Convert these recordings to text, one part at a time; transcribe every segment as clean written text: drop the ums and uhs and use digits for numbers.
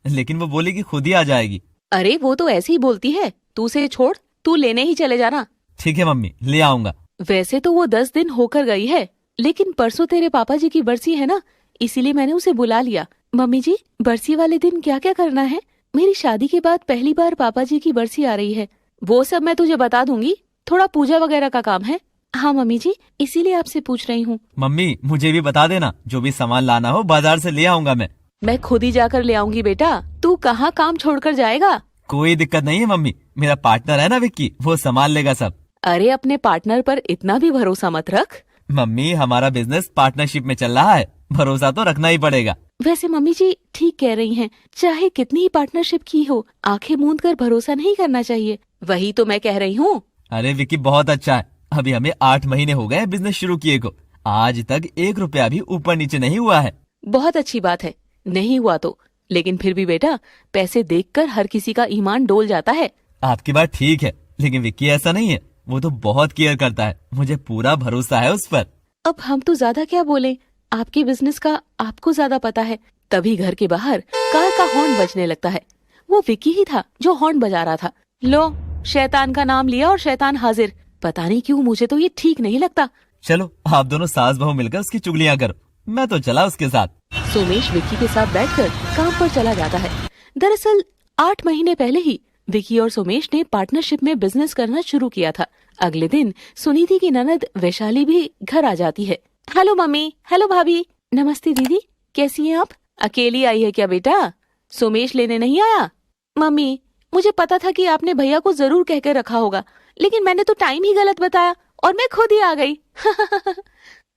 लेकिन वो बोली कि खुद ही आ जाएगी। अरे वो तो ऐसे ही बोलती है, तू उसे छोड़, तू लेने ही चले जाना। ठीक है मम्मी, ले आऊंगा। वैसे तो वो 10 दिन होकर गई है, लेकिन परसों तेरे पापा जी की बरसी है ना, इसीलिए मैंने उसे बुला लिया। मम्मी जी, बरसी वाले दिन क्या क्या करना है? मेरी शादी के बाद पहली बार पापा जी की बरसी आ रही है। वो सब मैं तुझे बता दूंगी, थोड़ा पूजा वगैरह का काम है। हाँ मम्मी जी, इसीलिए आपसे पूछ रही हूँ। मम्मी मुझे भी बता देना, जो भी सामान लाना हो बाजार से ले आऊंगा मैं खुद ही जाकर ले आऊंगी बेटा, तू कहाँ काम छोड़कर जाएगा? कोई दिक्कत नहीं है मम्मी, मेरा पार्टनर है ना विक्की, वो संभाल लेगा सब। अरे अपने पार्टनर पर इतना भी भरोसा मत रख। मम्मी हमारा बिजनेस पार्टनरशिप में चल रहा है, भरोसा तो रखना ही पड़ेगा। वैसे मम्मी जी ठीक कह रही हैं, चाहे कितनी ही पार्टनरशिप की हो, आंखें मूंद कर भरोसा नहीं करना चाहिए। वही तो मैं कह रही हूँ। अरे विक्की बहुत अच्छा है, अभी हमें 8 महीने हो गए बिजनेस शुरू किए को, आज तक 1 रुपया भी ऊपर नीचे नहीं हुआ है। बहुत अच्छी बात है, नहीं हुआ तो, लेकिन फिर भी बेटा, पैसे देखकर हर किसी का ईमान डोल जाता है। आपकी बात ठीक है, लेकिन विक्की ऐसा नहीं है, वो तो बहुत केयर करता है, मुझे पूरा भरोसा है उस पर। अब हम तो ज्यादा क्या बोले, आपके बिजनेस का आपको ज्यादा पता है। तभी घर के बाहर कार का हॉर्न बजने लगता है। वो विक्की ही था जो हॉर्न बजा रहा था। लो, शैतान का नाम लिया और शैतान हाजिर। पता नहीं क्यों मुझे तो ये ठीक नहीं लगता। चलो आप दोनों सास बहू मिलकर उसकी चुगलियां करो, मैं तो चला उसके साथ। सोमेश विक्की के साथ बैठकर काम पर चला जाता है। दरअसल 8 महीने पहले ही विक्की और सोमेश ने पार्टनरशिप में बिजनेस करना शुरू किया था। अगले दिन सुनिधि की ननद वैशाली भी घर आ जाती है। हेलो मम्मी, हेलो भाभी। नमस्ते दीदी, कैसी हैं आप? अकेली आई है क्या बेटा? सोमेश लेने नहीं आया? मम्मी, मुझे पता था कि आपने भैया को जरूर कह के रखा होगा, लेकिन मैंने तो टाइम ही गलत बताया और मैं खुद ही आ गई।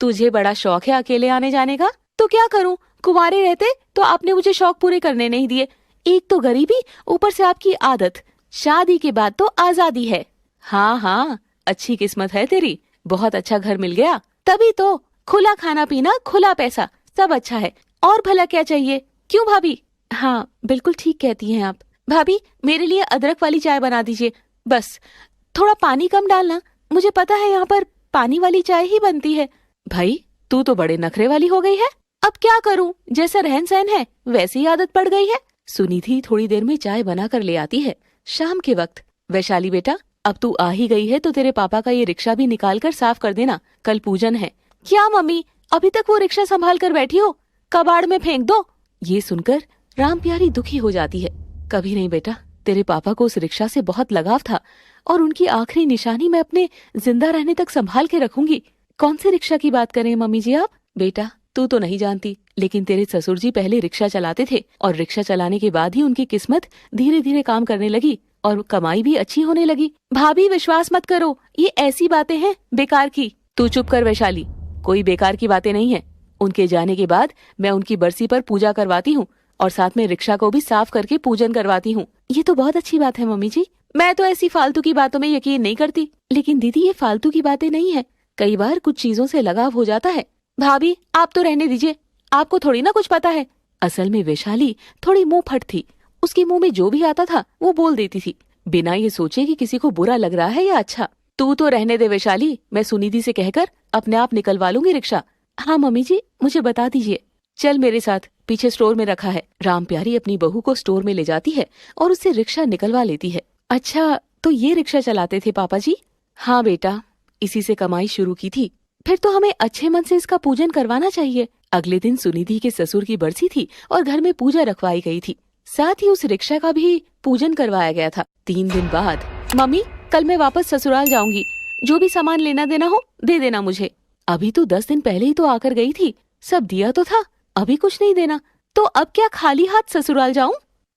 तुझे बड़ा शौक है अकेले आने जाने का, तो क्या करूं, कुंवारे रहते तो आपने मुझे शौक पूरे करने नहीं दिए। एक तो गरीबी, ऊपर से आपकी आदत, शादी के बाद तो आजादी है। हाँ हाँ, अच्छी किस्मत है तेरी, बहुत अच्छा घर मिल गया। तभी तो, खुला खाना पीना, खुला पैसा, सब अच्छा है, और भला क्या चाहिए? क्यों भाभी? हाँ बिल्कुल ठीक कहती हैं आप। भाभी, मेरे लिए अदरक वाली चाय बना दीजिए, बस थोड़ा पानी कम डालना, मुझे पता है यहाँ पर पानी वाली चाय ही बनती है। भाई तू तो बड़े नखरे वाली हो गई है, अब क्या करूं, जैसा रहन सहन है वैसी ही आदत पड़ गई है। सुनिधि थोड़ी देर में चाय बना कर ले आती है। शाम के वक्त, वैशाली बेटा, अब तू आ ही गई है तो तेरे पापा का ये रिक्शा भी निकाल कर साफ कर देना, कल पूजन है। क्या मम्मी, अभी तक वो रिक्शा संभाल कर बैठी हो? कबाड़ में फेंक दो। ये सुनकर राम प्यारी दुखी हो जाती है। कभी नहीं बेटा, तेरे पापा को उस रिक्शा से बहुत लगाव था और उनकी आखिरी निशानी मैं अपने जिंदा रहने तक संभाल के रखूंगी। कौन से रिक्शा की बात करें मम्मी जी आप? बेटा तू तो नहीं जानती, लेकिन तेरे ससुर जी पहले रिक्शा चलाते थे और रिक्शा चलाने के बाद ही उनकी किस्मत धीरे धीरे काम करने लगी और कमाई भी अच्छी होने लगी। भाभी विश्वास मत करो, ये ऐसी बातें हैं बेकार की। तू चुप कर वैशाली, कोई बेकार की बातें नहीं है। उनके जाने के बाद मैं उनकी बरसी पर पूजा करवाती हूँ और साथ में रिक्शा को भी साफ करके पूजन करवाती हूँ। ये तो बहुत अच्छी बात है मम्मी जी। मैं तो ऐसी फालतू की बातों में यकीन नहीं करती। लेकिन दीदी ये फालतू की बातें नहीं है, कई बार कुछ चीजों से लगाव हो जाता है। भाभी आप तो रहने दीजिए, आपको थोड़ी ना कुछ पता है। असल में वैशाली थोड़ी मुंह फट थी, उसके मुंह में जो भी आता था वो बोल देती थी, बिना ये सोचे कि किसी को बुरा लग रहा है या अच्छा। तू तो रहने दे वैशाली, मैं सुनिधि से कहकर अपने आप निकलवा लूंगी रिक्शा। हाँ मम्मी जी, मुझे बता दीजिए। चल मेरे साथ, पीछे स्टोर में रखा है। राम प्यारी अपनी बहू को स्टोर में ले जाती है और उससे रिक्शा निकलवा लेती है। अच्छा, तो ये रिक्शा चलाते थे पापा जी? हाँ बेटा, इसी से कमाई शुरू की थी। फिर तो हमें अच्छे मन से इसका पूजन करवाना चाहिए। अगले दिन सुनिधि के ससुर की बरसी थी और घर में पूजा रखवाई गई थी, साथ ही उस रिक्शा का भी पूजन करवाया गया था। 3 दिन बाद, मम्मी कल मैं वापस ससुराल जाऊंगी, जो भी सामान लेना देना हो दे देना मुझे। अभी तो 10 दिन पहले ही तो आकर गई थी, सब दिया तो था, अभी कुछ नहीं देना, तो अब क्या खाली हाथ ससुराल जाऊं?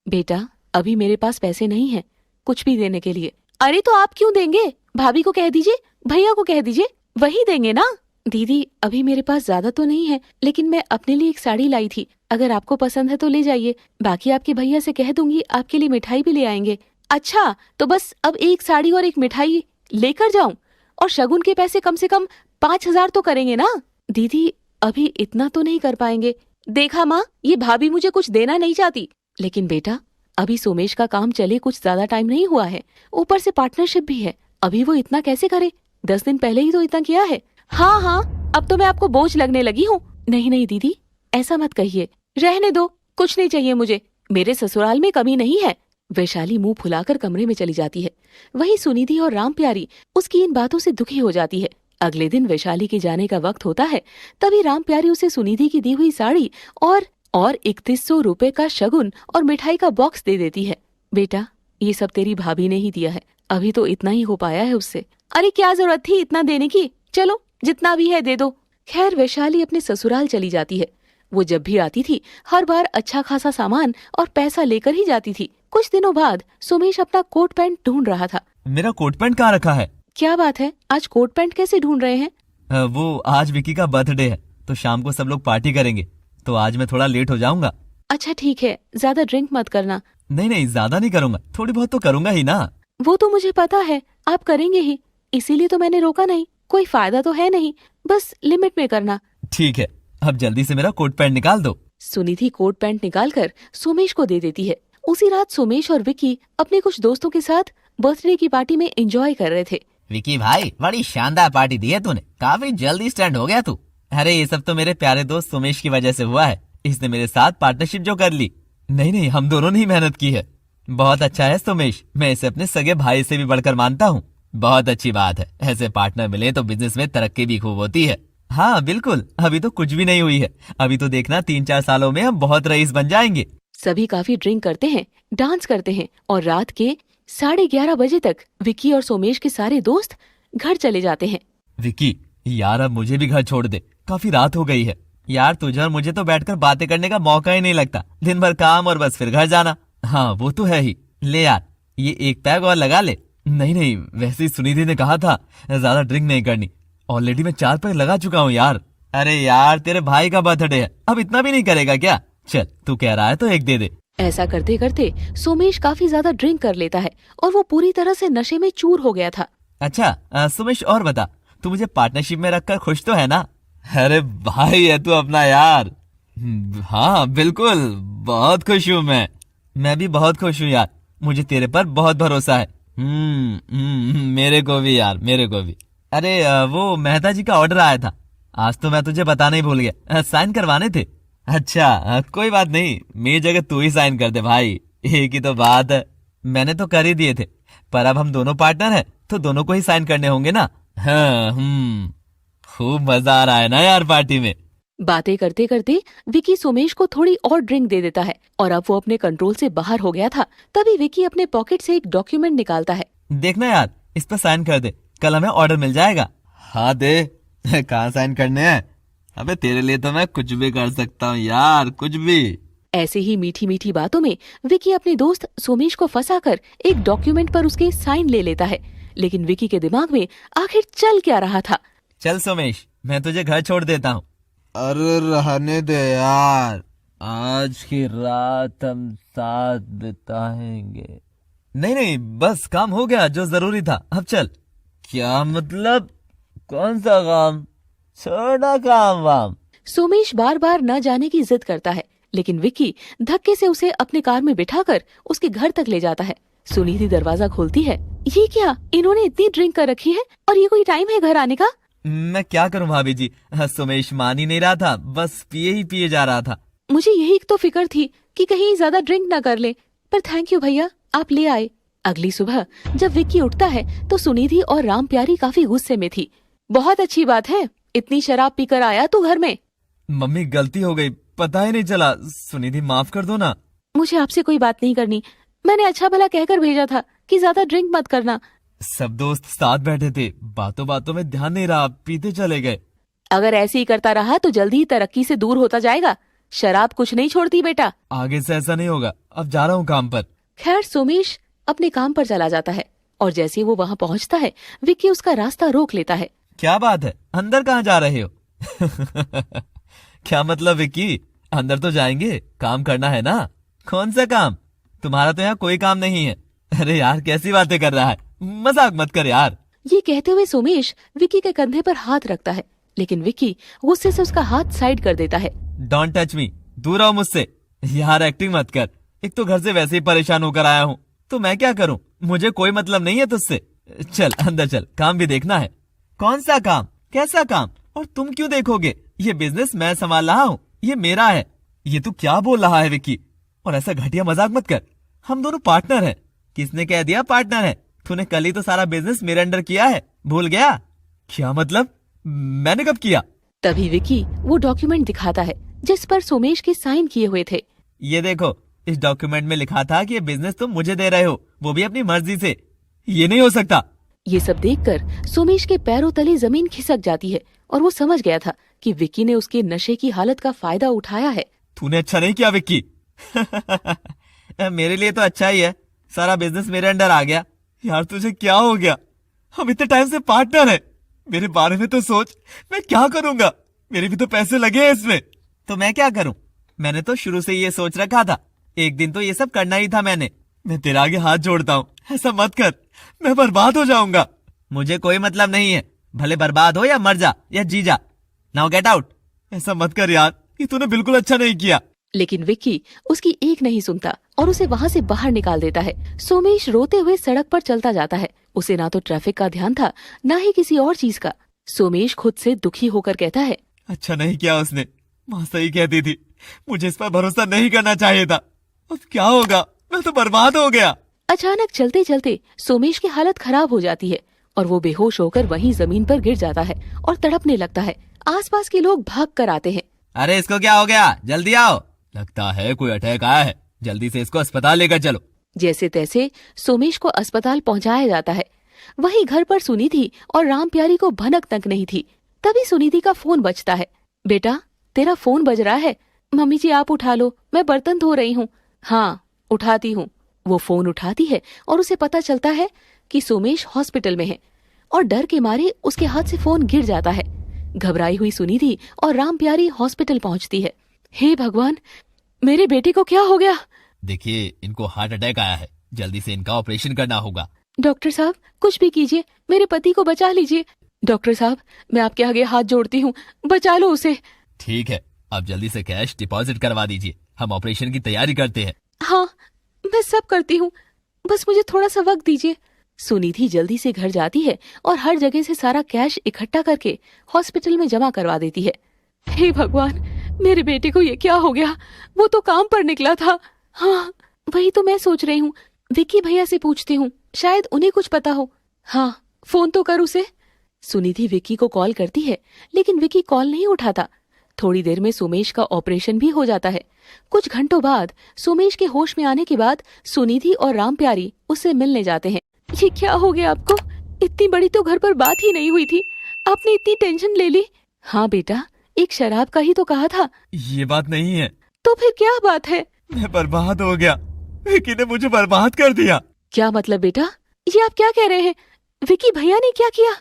बेटा अभी मेरे पास पैसे नहीं है कुछ भी देने के लिए। अरे तो आप क्यों देंगे, भाभी को कह दीजिए, भैया को कह दीजिए, वही देंगे ना। दीदी अभी मेरे पास ज्यादा तो नहीं है, लेकिन मैं अपने लिए एक साड़ी लाई थी, अगर आपको पसंद है तो ले जाइए, बाकी आपके भैया से कह दूंगी आपके लिए मिठाई भी ले आएंगे। अच्छा, तो बस अब एक साड़ी और एक मिठाई लेकर जाऊं, और शगुन के पैसे कम से कम 5,000 तो करेंगे ना? दीदी अभी इतना तो नहीं कर पाएंगे। देखा माँ, ये भाभी मुझे कुछ देना नहीं चाहती। लेकिन बेटा अभी सोमेश का काम चले कुछ ज्यादा टाइम नहीं हुआ है, ऊपर से पार्टनरशिप भी है, अभी वो इतना कैसे करे? 10 दिन पहले ही तो इतना किया है। हाँ हाँ, अब तो मैं आपको बोझ लगने लगी हूँ। नहीं नहीं दीदी, ऐसा मत कहिए, रहने दो, कुछ नहीं चाहिए मुझे, मेरे ससुराल में कमी नहीं है। वैशाली मुंह फुलाकर कमरे में चली जाती है। वहीं सुनिधि और राम प्यारी उसकी इन बातों से दुखी हो जाती है। अगले दिन वैशाली के जाने का वक्त होता है, तभी राम प्यारी उसे सुनिधि की दी हुई साड़ी और 3100 रुपए का शगुन और मिठाई का बॉक्स दे देती है। बेटा, ये सब तेरी भाभी ने ही दिया है, अभी तो इतना ही हो पाया है उससे। अरे क्या जरूरत थी इतना देने की, चलो जितना भी है दे दो। खैर वैशाली अपने ससुराल चली जाती है। वो जब भी आती थी हर बार अच्छा खासा सामान और पैसा लेकर ही जाती थी। कुछ दिनों बाद सोमेश अपना कोट पैंट ढूंढ रहा था। मेरा कोट पैंट कहाँ रखा है? क्या बात है, आज कोट पैंट कैसे ढूंढ रहे हैं? वो आज विकी का बर्थडे है, तो शाम को सब लोग पार्टी करेंगे, तो आज मैं थोड़ा लेट हो जाऊंगा। अच्छा ठीक है, ज्यादा ड्रिंक मत करना। नहीं, ज्यादा नहीं करूंगा, थोड़ी बहुत तो करूंगा ही ना। वो तो मुझे पता है आप करेंगे ही, इसीलिए तो मैंने रोका नहीं। कोई फायदा तो है नहीं, बस लिमिट में करना। ठीक है, अब जल्दी से मेरा कोट पैंट निकाल दो। सुनिधि कोट पैंट निकालकर सोमेश को दे देती है। उसी रात सोमेश और विकी अपने कुछ दोस्तों के साथ बर्थडे की पार्टी में एंजॉय कर रहे थे। विकी भाई, बड़ी शानदार पार्टी दी है तूने, काफी जल्दी स्टैंड हो गया तू। अरे ये सब तो मेरे प्यारे दोस्त सोमेश की वजह से हुआ है, इसने मेरे साथ पार्टनरशिप जो कर ली। नहीं, हम दोनों ने ही मेहनत की है। बहुत अच्छा है सोमेश, मैं इसे अपने सगे भाई से भी बढ़कर मानता हूँ। बहुत अच्छी बात है, ऐसे पार्टनर मिले तो बिजनेस में तरक्की भी खूब होती है। हाँ बिल्कुल, अभी तो कुछ भी नहीं हुई है, अभी तो देखना 3-4 सालों में हम बहुत रईस बन जाएंगे। सभी काफी ड्रिंक करते हैं, डांस करते हैं और रात के 11:30 बजे तक विकी और सोमेश के सारे दोस्त घर चले जाते हैं। विकी यार, अब मुझे भी घर छोड़ दे, काफी रात हो गई है। यार तुझे और मुझे तो बैठकर बातें करने का मौका ही नहीं लगता, दिन भर काम और बस फिर घर जाना। हाँ वो तो है ही। ले यार, ये एक पैग और लगा ले। नहीं, वैसे ही सुनिधि ने कहा था ज्यादा ड्रिंक नहीं करनी, ऑलरेडी मैं 4 पैग लगा चुका हूँ यार। अरे यार, तेरे भाई का बर्थडे है, अब इतना भी नहीं करेगा क्या? चल तू कह रहा है तो एक दे दे। ऐसा करते करते सोमेश काफी ज्यादा ड्रिंक कर लेता है और वो पूरी तरह से नशे में चूर हो गया था। अच्छा सुमेश, और बता, तू मुझे पार्टनरशिप में रखकर खुश तो है ना? अरे भाई है तू अपना यार। हाँ बिल्कुल, बहुत खुश हूँ मैं भी बहुत खुश हूँ यार, मुझे तेरे पर बहुत भरोसा है। मेरे को भी यार, मेरे को भी। अरे वो मेहता जी का ऑर्डर आया था, आज तो मैं तुझे बताना ही भूल गया, साइन करवाने थे। अच्छा कोई बात नहीं, मेरी जगह तू ही साइन कर दे भाई, एक ही तो बात है। मैंने तो कर ही दिए थे, पर अब हम दोनों पार्टनर हैं तो दोनों को ही साइन करने होंगे ना। हाँ, खूब मजा आ रहा है ना यार पार्टी में। बातें करते करते विकी सोमेश को थोड़ी और ड्रिंक दे देता है और अब वो अपने कंट्रोल से बाहर हो गया था। तभी विकी अपने पॉकेट से एक डॉक्यूमेंट निकालता है। देखना यार, इस पर साइन कर दे, कल हमें ऑर्डर मिल जाएगा। हाँ दे, कहाँ साइन करने हैं? अबे तेरे लिए तो मैं कुछ भी कर सकता हूँ यार, कुछ भी। ऐसे ही मीठी मीठी बातों में विकी अपने दोस्त सोमेश को फंसाकर एक डॉक्यूमेंट पर उसके साइन ले लेता है। लेकिन विकी के दिमाग में आखिर चल क्या रहा था? चल सोमेश, मैं तुझे घर छोड़ देता हूँ। अरे रहने दे यार, आज की रात हम साथ बिताएंगे। नहीं, बस काम हो गया जो जरूरी था, अब चल। क्या मतलब? कौन सा काम? छोड़ा काम वाम। सोमेश बार बार न जाने की जिद करता है, लेकिन विकी धक्के से उसे अपने कार में बिठाकर उसके घर तक ले जाता है। सुनिधि दरवाजा खोलती है। ये क्या, इन्होंने इतनी ड्रिंक कर रखी है और ये कोई टाइम है घर आने का? मैं क्या करूं भाभी जी, सोमेश मान ही नहीं रहा था, बस पिए ही पिए जा रहा था। मुझे यही तो फिक्र थी कि कहीं ज्यादा ड्रिंक न कर ले, पर थैंक यू भैया, आप ले आए। अगली सुबह जब विक्की उठता है तो सुनिधि और राम प्यारी काफी गुस्से में थी। बहुत अच्छी बात है, इतनी शराब पीकर आया तू घर में। मम्मी गलती हो गई, पता ही नहीं चला, सुनिधि माफ कर दो ना। मुझे आपसे कोई बात नहीं करनी, मैंने अच्छा भला कहकर भेजा था कि ज्यादा ड्रिंक मत करना। सब दोस्त साथ बैठे थे, बातों बातों में ध्यान नहीं रहा, पीते चले गए। अगर ऐसे ही करता रहा तो जल्दी ही तरक्की से दूर होता जाएगा। शराब कुछ नहीं छोड़ती बेटा। आगे से ऐसा नहीं होगा, अब जा रहा हूँ काम पर। खैर सोमेश अपने काम पर चला जाता है और जैसे ही वो वहाँ पहुँचता है विक्की उसका रास्ता रोक लेता है। क्या बात है, अंदर कहाँ जा रहे हो? क्या मतलब विक्की, अंदर तो जाएंगे, काम करना है ना। कौन सा काम? तुम्हारा तो यहाँ कोई काम नहीं है। अरे यार कैसी बातें कर रहा है, मजाक मत कर यार। ये कहते हुए सोमेश विक्की के कंधे पर हाथ रखता है, लेकिन विक्की गुस्से से उसका हाथ साइड कर देता है। डोंट टच मी, दूर रहो मुझसे। यार एक्टिंग मत कर, एक तो घर से वैसे ही परेशान होकर आया हूँ, तो मैं क्या करूँ, मुझे कोई मतलब नहीं है तुझसे। चल अंदर चल, काम भी देखना है। कौन सा काम? कैसा काम? और तुम क्यों देखोगे? ये बिजनेस मैं संभाल रहा हूँ, ये मेरा है। ये तू क्या बोल रहा है विक्की? और ऐसा घटिया मजाक मत कर। हम दोनों पार्टनर हैं। किसने कह दिया पार्टनर है? तूने कल ही तो सारा बिजनेस मेरे अंडर किया है, भूल गया? क्या मतलब? मैंने कब किया? तभी विकी वो डॉक्यूमेंट दिखाता है जिस पर सोमेश के साइन किए हुए थे। ये देखो, इस डॉक्यूमेंट में लिखा था कि ये बिजनेस तुम मुझे दे रहे हो, वो भी अपनी मर्जी से। ये नहीं हो सकता। ये सब देखकर सोमेश के पैरों तले जमीन खिसक जाती है और वो समझ गया था कि विक्की ने उसके नशे की हालत का फायदा उठाया है। तूने अच्छा नहीं किया विक्की। मेरे लिए तो अच्छा ही है, सारा बिजनेस मेरे अंडर आ गया। यार तुझे क्या हो गया? हम इतने टाइम से पार्टनर हैं। मेरे बारे में तो सोच, मैं क्या करूंगा? मेरे भी तो पैसे लगे हैं इसमें। तो मैं क्या करूं? मैंने तो शुरू से ये सोच रखा था, एक दिन तो ये सब करना ही था मैंने। मैं तेरे आगे हाथ जोड़ता हूँ, ऐसा मत कर, मैं बर्बाद हो जाऊंगा। मुझे कोई मतलब नहीं है, भले बर्बाद हो या मर जा या जी जा। Now get out. ऐसा मत कर यार, ये तूने बिल्कुल अच्छा नहीं किया। लेकिन विक्की उसकी एक नहीं सुनता और उसे वहाँ से बाहर निकाल देता है। सोमेश रोते हुए सड़क पर चलता जाता है। उसे ना तो ट्रैफिक का ध्यान था, ना ही किसी और चीज का। सोमेश खुद से दुखी होकर कहता है, अच्छा नहीं किया उसने, माँ सही कहती थी, मुझे इस पर भरोसा नहीं करना चाहिए था। अब क्या होगा? मैं तो बर्बाद हो गया। अचानक चलते चलते सोमेश की हालत खराब हो जाती है और वो बेहोश होकर वहीं जमीन पर गिर जाता है और तड़पने लगता है। आसपास के लोग भाग कर आते हैं। अरे इसको क्या हो गया? जल्दी आओ, लगता है कोई अटैक आया है, जल्दी से इसको अस्पताल लेकर चलो। जैसे तैसे सोमेश को अस्पताल पहुंचाया जाता है। वहीं घर पर सुनिधि और राम प्यारी को भनक तक नहीं थी। तभी सुनिधि का फोन बजता है। बेटा तेरा फोन बज रहा है। मम्मी जी आप उठा लो, मैं बर्तन धो रही हूँ। हाँ उठाती हूँ। वो फोन उठाती है और उसे पता चलता है कि सोमेश हॉस्पिटल में है और डर के मारे उसके हाथ से फोन गिर जाता है। घबराई हुई सुनिधि और राम प्यारी हॉस्पिटल पहुंचती है। हे भगवान, मेरे बेटे को क्या हो गया? देखिए इनको हार्ट अटैक आया है, जल्दी से इनका ऑपरेशन करना होगा। डॉक्टर साहब कुछ भी कीजिए, मेरे पति को बचा लीजिए। डॉक्टर साहब मैं आपके आगे हाथ जोड़ती हूँ, बचा लो उसे। ठीक है, आप जल्दी से कैश डिपॉजिट करवा दीजिए, हम ऑपरेशन की तैयारी करते हैं। हाँ मैं सब करती हूँ, बस मुझे थोड़ा सा वक्त दीजिए। सुनिधि जल्दी से घर जाती है और हर जगह से सारा कैश इकट्ठा करके हॉस्पिटल में जमा करवा देती है। हे भगवान, मेरे बेटे को ये क्या हो गया? वो तो काम पर निकला था। हाँ वही तो मैं सोच रही हूँ, विक्की भैया से पूछती हूँ, शायद उन्हें कुछ पता हो। हाँ फोन तो कर उसे। सुनिधि विक्की को कॉल करती है लेकिन विक्की कॉल नहीं उठाता। थोड़ी देर में सोमेश का ऑपरेशन भी हो जाता है। कुछ घंटों बाद सोमेश के होश में आने के बाद सुनिधि और राम प्यारी उससे मिलने जाते हैं। ये क्या हो गया आपको? इतनी बड़ी तो घर पर बात ही नहीं हुई थी, आपने इतनी टेंशन ले ली। हाँ बेटा, एक शराब का ही तो कहा था। ये बात नहीं है। तो फिर क्या बात है? मैं बर्बाद हो गया, विक्की ने मुझे बर्बाद कर दिया। क्या मतलब बेटा? ये आप क्या कह रहे हैं? विक्की भैया ने क्या किया?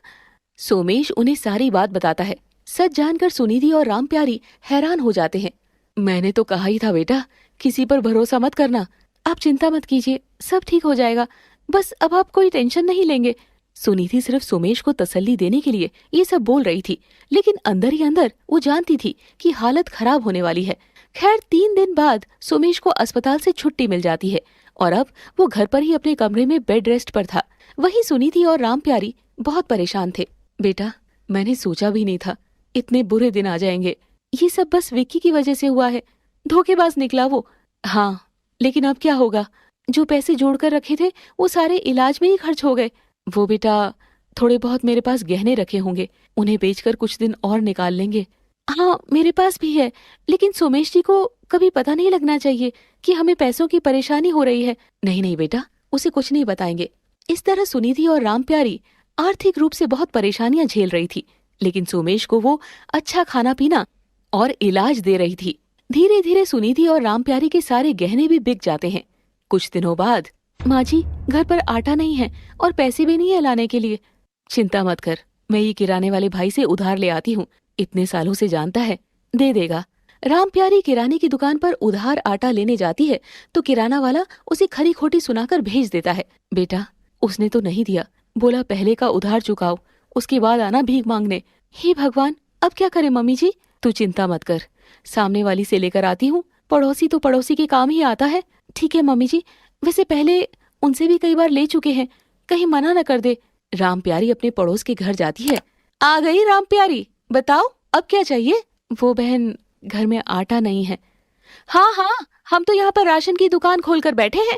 सोमेश उन्हें सारी बात बताता है। सच जानकर सुनिधि और राम प्यारी हैरान हो जाते हैं। मैंने तो कहा ही था बेटा, किसी पर भरोसा मत करना। आप चिंता मत कीजिए, सब ठीक हो जाएगा, बस अब आप कोई टेंशन नहीं लेंगे। सुनिधि सिर्फ सोमेश को तसल्ली देने के लिए ये सब बोल रही थी, लेकिन अंदर ही अंदर वो जानती थी कि हालत खराब होने वाली है। खैर 3 दिन बाद सोमेश को अस्पताल से छुट्टी मिल जाती है और अब वो घर पर ही अपने कमरे में बेड रेस्ट पर था। वहीं सुनिधि और राम प्यारी बहुत परेशान थे। बेटा मैंने सोचा भी नहीं था इतने बुरे दिन आ जाएंगे। ये सब बस विक्की की वजह से हुआ है, धोखेबाज निकला वो। हाँ लेकिन अब क्या होगा? जो पैसे जोड़कर रखे थे वो सारे इलाज में ही खर्च हो गए। वो बेटा थोड़े बहुत मेरे पास गहने रखे होंगे, उन्हें बेचकर कुछ दिन और निकाल लेंगे। हाँ मेरे पास भी है, लेकिन सोमेश जी को कभी पता नहीं लगना चाहिए कि हमें पैसों की परेशानी हो रही है। नहीं नहीं बेटा, उसे कुछ नहीं बताएंगे। इस तरह सुनिधि और राम प्यारी आर्थिक रूप से बहुत परेशानियां झेल रही थी, लेकिन सोमेश को वो अच्छा खाना पीना और इलाज दे रही थी। धीरे धीरे सुनिधि और राम प्यारी के सारे गहने भी बिक जाते हैं। कुछ दिनों बाद, माँ जी घर पर आटा नहीं है और पैसे भी नहीं है लाने के लिए। चिंता मत कर, मैं ये किराने वाले भाई से उधार ले आती हूँ, इतने सालों से जानता है, दे देगा। राम प्यारी किराने की दुकान पर उधार आटा लेने जाती है तो किराना वाला उसे खरी खोटी सुनाकर भेज देता है। बेटा उसने तो नहीं दिया, बोला पहले का उधार चुकाओ, उसके बाद आना भीख मांगने। हे भगवान, अब क्या करे मम्मी जी? तू चिंता मत कर, सामने वाली से लेकर आती हूँ, पड़ोसी तो पड़ोसी के काम ही आता है। ठीक है मम्मी जी, वैसे पहले उनसे भी कई बार ले चुके हैं, कहीं मना न कर दे। राम प्यारी अपने पड़ोस के घर जाती है। आ गई राम प्यारी, बताओ अब क्या चाहिए? वो बहन घर में आटा नहीं है। हाँ हाँ, हम तो यहाँ पर राशन की दुकान खोलकर बैठे हैं।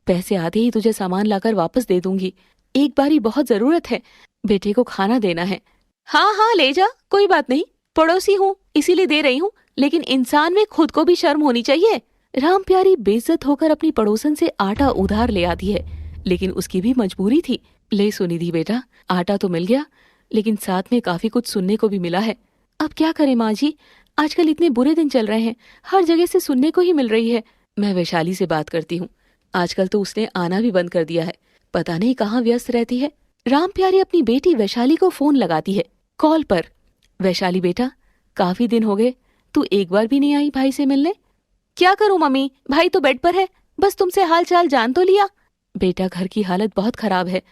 पैसे आते ही तुझे सामान लाकर वापस दे दूंगी। एक बारी बहुत जरूरत है, बेटे को खाना देना है। हाँ हाँ ले जा, कोई बात नहीं, पड़ोसी हूँ इसीलिए दे रही हूँ, लेकिन इंसान में खुद को भी शर्म होनी चाहिए। राम प्यारी बेइज्जत होकर अपनी पड़ोसन से आटा उधार ले आती है, लेकिन उसकी भी मजबूरी थी। ले सुनिधि बेटा, आटा तो मिल गया, लेकिन साथ में काफी कुछ सुनने को भी मिला है। अब क्या करें माँ जी, आजकल इतने बुरे दिन चल रहे हैं, हर जगह से सुनने को ही मिल रही है। मैं वैशाली से बात करती हूँ, आजकल तो उसने आना भी बंद कर दिया है, पता नहीं कहाँ व्यस्त रहती है। राम प्यारी अपनी बेटी वैशाली को फोन लगाती है। कॉल पर, वैशाली बेटा, काफी दिन हो गए, तू एक बार भी नहीं आई भाई से मिलने। क्या करूं मम्मी, भाई तो बेड पर है, बस तुमसे हाल चाल जान तो लिया। बेटा घर की हालत बहुत खराब है,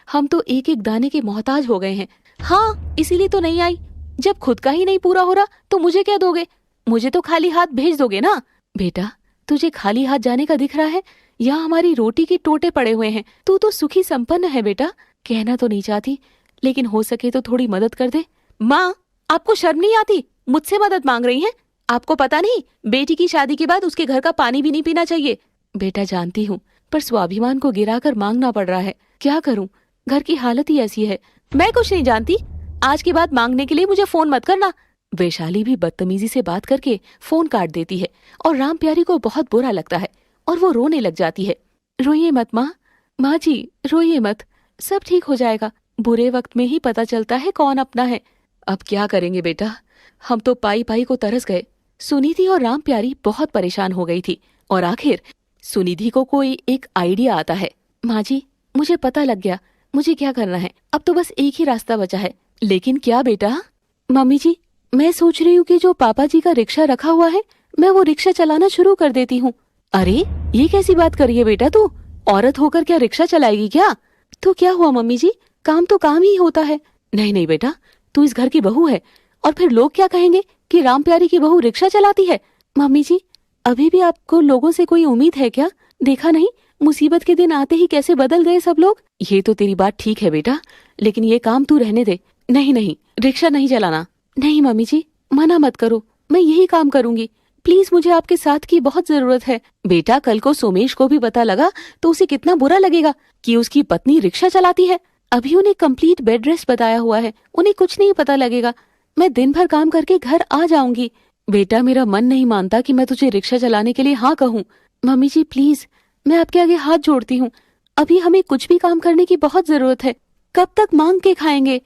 हम तो एक एक दाने के मोहताज हो गए हैं। हाँ इसीलिए तो नहीं आई, जब खुद का ही नहीं पूरा हो रहा तो मुझे क्या दोगे, मुझे तो खाली हाथ भेज दोगे ना। बेटा तुझे खाली हाथ जाने का दिख रहा है, यहाँ हमारी रोटी के टोटे पड़े हुए हैं, तू तो सुखी संपन्न है बेटा। कहना तो नहीं चाहती, लेकिन हो सके तो थोड़ी मदद कर दे। माँ आपको शर्म नहीं आती, मुझसे मदद मांग रही हैं? आपको पता नहीं बेटी की शादी के बाद उसके घर का पानी भी नहीं पीना चाहिए। बेटा जानती हूँ, पर स्वाभिमान को गिराकर मांगना पड़ रहा है, क्या करूँ, घर की हालत ही ऐसी है। मैं कुछ नहीं जानती, आज के बाद मांगने के लिए मुझे फोन मत करना। वैशाली भी बदतमीजी से बात करके फोन काट देती है और राम प्यारी को बहुत बुरा लगता है और वो रोने लग जाती है। रोइए मत माँ, माँ जी रोइए मत, सब ठीक हो जाएगा, बुरे वक्त में ही पता चलता है कौन अपना है। अब क्या करेंगे बेटा, हम तो पाई पाई को तरस गए। सुनिधि और राम प्यारी बहुत परेशान हो गई थी और आखिर सुनिधि को कोई एक आइडिया आता है। माँ जी मुझे पता लग गया, मुझे क्या करना है, अब तो बस एक ही रास्ता बचा है। लेकिन क्या बेटा? मम्मी जी मैं सोच रही हूँ कि जो पापा जी का रिक्शा रखा हुआ है, मैं वो रिक्शा चलाना शुरू कर देती हूँ। अरे ये कैसी बात कर रही है बेटा, तू औरत होकर क्या रिक्शा चलाएगी क्या? तो क्या हुआ मम्मी जी, काम तो काम ही होता है। नहीं नहीं बेटा, तू इस घर की बहू है, और फिर लोग क्या कहेंगे कि राम प्यारी की बहू रिक्शा चलाती है। मम्मी जी अभी भी आपको लोगों से कोई उम्मीद है क्या? देखा नहीं मुसीबत के दिन आते ही कैसे बदल गए सब लोग। ये तो तेरी बात ठीक है बेटा, लेकिन ये काम तू रहने दे। नहीं नहीं रिक्शा नहीं चलाना। नहीं मम्मी जी मना मत करो, मैं यही काम करूंगी, प्लीज मुझे आपके साथ की बहुत जरूरत है। बेटा कल को सोमेश को भी पता लगा तो उसे कितना बुरा लगेगा कि उसकी पत्नी रिक्शा चलाती है। अभी उन्हें कंप्लीट बेड रेस्ट बताया हुआ है, उन्हें कुछ नहीं पता लगेगा। मैं दिन भर काम करके घर आ जाऊंगी। बेटा मेरा मन नहीं मानता कि मैं तुझे रिक्शा चलाने के लिए हाँ कहूँ। मम्मी जी प्लीज मैं आपके आगे हाथ जोड़ती हूँ, अभी हमें कुछ भी काम करने की बहुत जरूरत है, कब तक मांग के खाएंगे।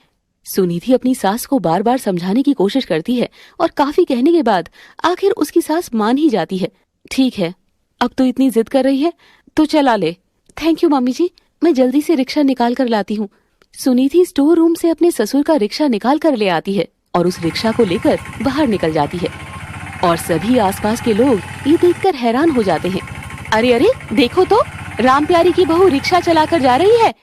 सुनिधि अपनी सास को बार बार समझाने की कोशिश करती है और काफी कहने के बाद आखिर उसकी सास मान ही जाती है। ठीक है अब तो इतनी जिद कर रही है तो चला ले। थैंक यू मम्मी जी, मैं जल्दी से रिक्शा निकाल कर लाती हूँ। सुनिधि स्टोर रूम से अपने ससुर का रिक्शा निकाल कर ले आती है और उस रिक्शा को लेकर बाहर निकल जाती है और सभी आसपास के लोग ये देखकर हैरान हो जाते हैं। अरे अरे देखो तो, राम प्यारी की बहू रिक्शा चलाकर जा रही है।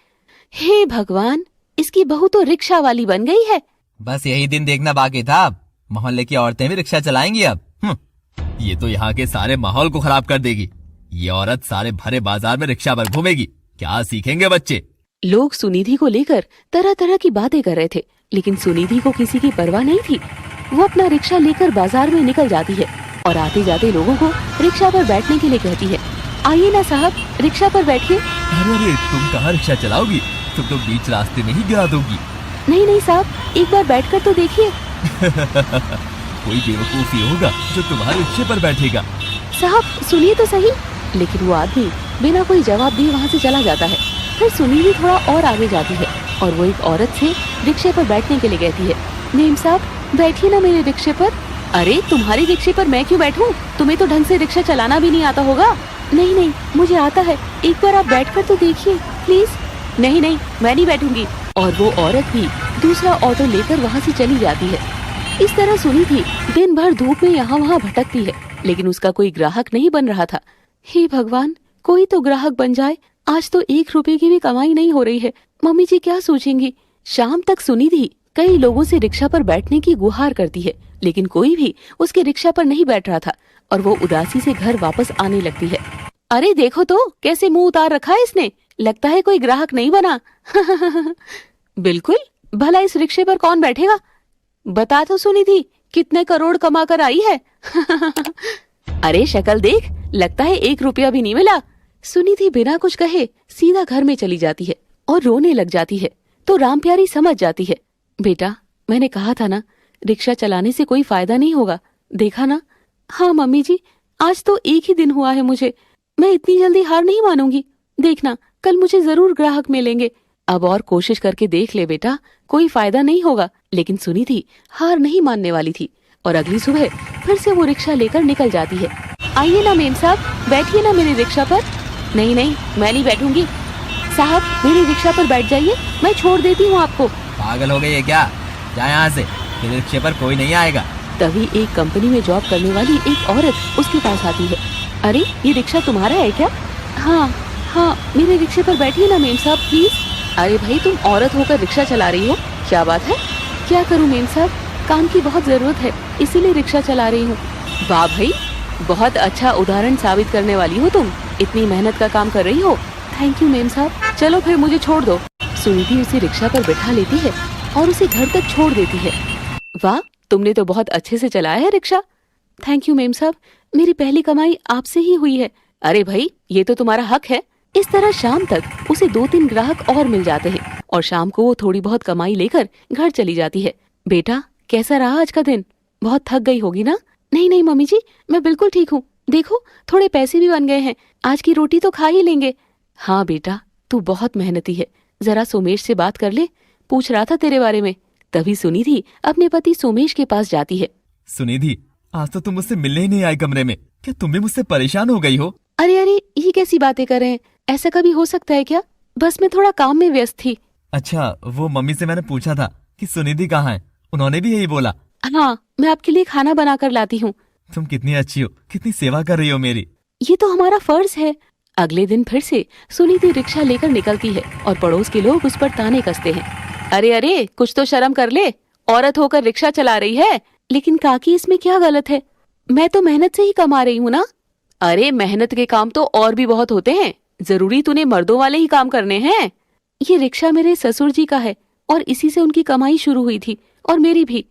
हे भगवान, इसकी बहू तो रिक्शा वाली बन गई है। बस यही दिन देखना बाकी था, मोहल्ले की औरतें भी रिक्शा चलाएंगी अब। ये तो यहाँ के सारे माहौल को खराब कर देगी। ये औरत सारे भरे बाजार में रिक्शा पर घूमेगी, क्या सीखेंगे बच्चे। लोग सुनिधि को लेकर तरह तरह की बातें कर रहे थे, लेकिन सुनिधि को किसी की परवाह नहीं थी। वो अपना रिक्शा लेकर बाजार में निकल जाती है और आते जाते लोगों को रिक्शा पर बैठने के लिए कहती है। आइए ना साहब, रिक्शा पर बैठिए। अरे अरे तुम कहाँ रिक्शा चलाओगी, तुम तो बीच रास्ते में ही गिरा दोगी। नहीं नहीं साहब, एक बार बैठकर तो देखिए। कोई बेवकूफ ही होगा जो तुम्हारे रिक्शे पर बैठेगा। साहब सुनिए तो सही। लेकिन वो आदमी बिना कोई जवाब दिए वहाँ से चला जाता है। फिर सुनिधि थोड़ा और आगे जाती है और वो एक औरत से रिक्शे पर बैठने के लिए कहती है। मेम साहब बैठिए ना मेरे रिक्शे पर। अरे तुम्हारे रिक्शे पर मैं क्यों बैठूं? तुम्हें तो ढंग से रिक्शा चलाना भी नहीं आता होगा। नहीं नहीं मुझे आता है, एक बार आप बैठकर तो देखिए प्लीज। नहीं नहीं मैं नहीं बैठूंगी। और वो औरत भी दूसरा ऑटो लेकर वहाँ से चली जाती है। इस तरह सुनिधि दिन भर धूप में यहाँ वहाँ भटकती है, लेकिन उसका कोई ग्राहक नहीं बन रहा था। हे भगवान, कोई तो ग्राहक बन जाए, आज तो 1 रुपए की भी कमाई नहीं हो रही है। मम्मी जी क्या सोचेंगी। शाम तक सुनिधि कई लोगों से रिक्शा पर बैठने की गुहार करती है, लेकिन कोई भी उसके रिक्शा पर नहीं बैठ रहा था और वो उदासी से घर वापस आने लगती है। अरे देखो तो कैसे मुंह उतार रखा है इसने, लगता है कोई ग्राहक नहीं बना। बिल्कुल, भला इस रिक्शे पर कौन बैठेगा? बता तो सुनिधि, कितने करोड़ कमा कर आई है। अरे शक्ल देख, लगता है 1 रुपया भी नहीं मिला। सुनिधि बिना कुछ कहे सीधा घर में चली जाती है और रोने लग जाती है। तो रामप्यारी समझ जाती है, बेटा मैंने कहा था ना, रिक्शा चलाने से कोई फायदा नहीं होगा, देखा ना। हाँ मम्मी जी, आज तो एक ही दिन हुआ है मुझे, मैं इतनी जल्दी हार नहीं मानूंगी। देखना कल मुझे जरूर ग्राहक मिलेंगे। अब और कोशिश करके देख ले बेटा, कोई फायदा नहीं होगा। लेकिन सुनिधि हार नहीं मानने वाली थी और अगली सुबह फिर से वो रिक्शा लेकर निकल जाती है। आइए ना मेम साहब, बैठिए ना मेरी रिक्शा पर। नहीं नहीं, मैं नहीं बैठूंगी। साहब मेरी रिक्शा पर बैठ जाइए, मैं छोड़ देती हूँ आपको। पागल हो गई है क्या? जा यहाँ से, तेरे रिक्शे पर कोई नहीं आएगा। तभी एक कंपनी में जॉब करने वाली एक औरत उसके पास आती है। अरे ये रिक्शा तुम्हारा है क्या? हाँ हाँ, मेरे रिक्शे पर बैठिए ना मेम साहब प्लीज। अरे भाई तुम औरत होकर रिक्शा चला रही हो, क्या बात है? क्या करूँ मेम साहब, काम की बहुत जरूरत है इसीलिए रिक्शा चला रही हूँ। वाह भाई, बहुत अच्छा उदाहरण साबित करने वाली हो तुम, इतनी मेहनत का काम कर रही हो। थैंक यू मेम साहब, चलो फिर मुझे छोड़ दो। सुनिधि उसे रिक्शा पर बैठा लेती है और उसे घर तक छोड़ देती है। वाह, तुमने तो बहुत अच्छे से चलाया है रिक्शा। थैंक यू मेम साहब, मेरी पहली कमाई आपसे ही हुई है। अरे भाई ये तो तुम्हारा हक है। इस तरह शाम तक उसे 2-3 ग्राहक और मिल जाते हैं और शाम को वो थोड़ी बहुत कमाई लेकर घर चली जाती है। बेटा कैसा रहा आज का दिन? बहुत थक गई होगी ना? नहीं नहीं मम्मी जी, मैं बिल्कुल ठीक हूँ, देखो थोड़े पैसे भी बन गए हैं, आज की रोटी तो खा ही लेंगे। हाँ बेटा तू बहुत मेहनती है, जरा सोमेश से बात कर ले, पूछ रहा था तेरे बारे में। तभी सुनिधि अपने पति सोमेश के पास जाती है। सुनिधि, आज तो तुम मुझसे मिलने ही नहीं आई कमरे में, क्या तुम भी मुझसे परेशान हो गई हो? अरे अरे ये कैसी बातें कर रहे हैं, ऐसा कभी हो सकता है क्या? बस मैं थोड़ा काम में व्यस्त थी। अच्छा, वो मम्मी से मैंने पूछा था कि सुनिधि कहाँ है, उन्होंने भी यही बोला। हाँ, मैं आपके लिए खाना बना कर लाती हूँ। तुम कितनी अच्छी हो, कितनी सेवा कर रही हो मेरी। ये तो हमारा फर्ज है। अगले दिन फिर से सुनिधि रिक्शा लेकर निकलती है और पड़ोस के लोग उस पर ताने कसते हैं। अरे अरे कुछ तो शर्म कर ले, औरत होकर रिक्शा चला रही है। लेकिन काकी इसमें क्या गलत है, मैं तो मेहनत से ही कमा रही हूँ ना। अरे मेहनत के काम तो और भी बहुत होते हैं, जरूरी तूने मर्दों वाले ही काम करने हैं? ये रिक्शा मेरे ससुर जी का है और इसी से उनकी कमाई शुरू हुई थी और मेरी भी,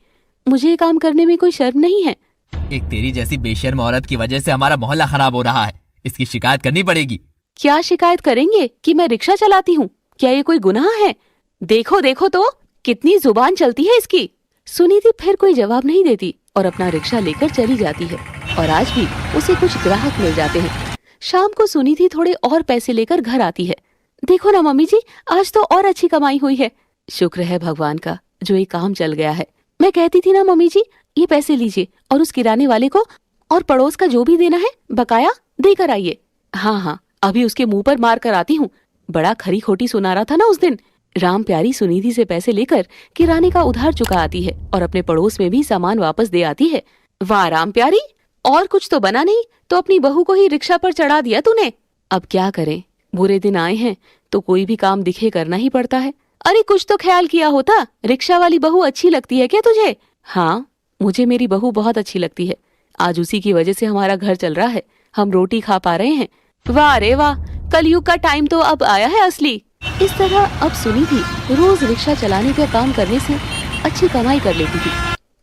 मुझे ये काम करने में कोई शर्म नहीं है। एक तेरी जैसी बेशर्म औरत की वजह से हमारा मोहल्ला खराब हो रहा है, इसकी शिकायत करनी पड़ेगी। क्या शिकायत करेंगे कि मैं रिक्शा चलाती हूँ? क्या ये कोई गुनाह है? देखो देखो तो कितनी जुबान चलती है इसकी। सुनिधि फिर कोई जवाब नहीं देती और अपना रिक्शा लेकर चली जाती है और आज भी उसे कुछ ग्राहक मिल जाते हैं। शाम को सुनिधि थोड़े और पैसे लेकर घर आती है। देखो ना मम्मी जी, आज तो और अच्छी कमाई हुई है। शुक्र है भगवान का जो ये काम चल गया है। मैं कहती थी ना मम्मी जी, ये पैसे लीजिए और उस किराने वाले को और पड़ोस का जो भी देना है बकाया देकर आइए। हाँ हाँ, अभी उसके मुंह पर मार कर आती हूँ। बड़ा खरी खोटी सुना रहा था ना उस दिन। राम प्यारी सुनिधि से पैसे लेकर किराने का उधार चुका आती है और अपने पड़ोस में भी सामान वापस दे आती है। वाह राम प्यारी, और कुछ तो बना नहीं तो अपनी बहू को ही रिक्शा पर चढ़ा दिया तूने। अब क्या करें, बुरे दिन आए हैं तो कोई भी काम दिखे करना ही पड़ता है। अरे कुछ तो ख्याल किया होता, रिक्शा वाली बहू अच्छी लगती है क्या तुझे? हाँ, मुझे मेरी बहू बहुत अच्छी लगती है। आज उसी की वजह से हमारा घर चल रहा है, हम रोटी खा पा रहे हैं। वाह रे वाह, कलयुग का टाइम तो अब आया है असली। इस तरह अब सुनिधि रोज रिक्शा चलाने का काम करने से अच्छी कमाई कर लेती थी।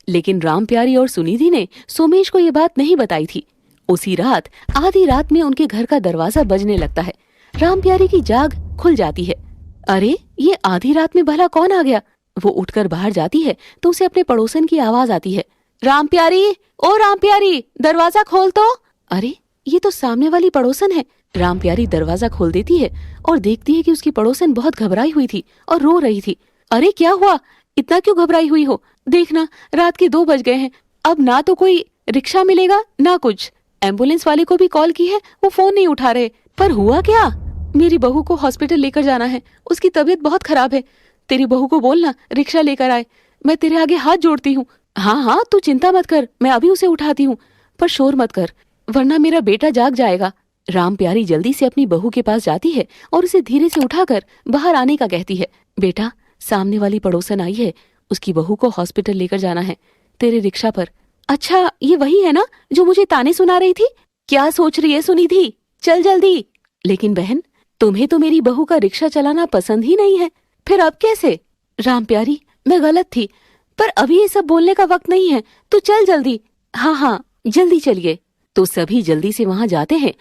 लेकिन राम प्यारी और सुनिधि ने सोमेश को ये बात नहीं बताई थी। उसी रात आधी रात में उनके घर का दरवाजा बजने लगता है। राम प्यारी की जाग खुल जाती है। अरे ये आधी रात में भला कौन आ गया? वो उठकर बाहर जाती है तो उसे अपने पड़ोसन की आवाज आती है। राम प्यारी, ओ राम प्यारी, दरवाजा खोल तो। अरे ये तो सामने वाली पड़ोसन है। राम प्यारी दरवाजा खोल देती है और देखती है कि उसकी पड़ोसन बहुत घबराई हुई थी और रो रही थी। अरे क्या हुआ, इतना क्यों घबराई हुई हो? देखना रात के 2 बज गए हैं, अब ना तो कोई रिक्शा मिलेगा ना कुछ। एम्बुलेंस वाले को भी कॉल की है, वो फोन नहीं उठा रहे। पर हुआ क्या? मेरी बहू को हॉस्पिटल लेकर जाना है, उसकी तबीयत बहुत खराब है। तेरी बहू को बोलना रिक्शा लेकर आए, मैं तेरे आगे हाथ जोड़ती हूँ। हाँ हाँ तू चिंता मत कर, मैं अभी उसे उठाती हूँ, पर शोर मत कर वरना मेरा बेटा जाग जाएगा। राम प्यारी जल्दी से अपनी बहू के पास जाती है और उसे धीरे से उठाकर बाहर आने का कहती है। बेटा, सामने वाली पड़ोसन आई है, उसकी बहू को हॉस्पिटल लेकर जाना है तेरे रिक्शा पर। अच्छा ये वही है ना जो मुझे ताने सुना रही थी? क्या सोच रही है सुनिधि, चल जल्दी। लेकिन बहन, तुम्हें तो मेरी बहू का रिक्शा चलाना पसंद ही नहीं है, फिर अब कैसे? राम प्यारी, मैं गलत थी, पर अभी ये सब बोलने का वक्त नहीं है, तू चल जल्दी। हाँ हाँ जल्दी चलिए। तो सभी जल्दी से वहाँ जाते हैं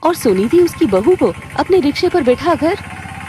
और सुनिधि उसकी बहू को अपने रिक्शे पर बैठाकर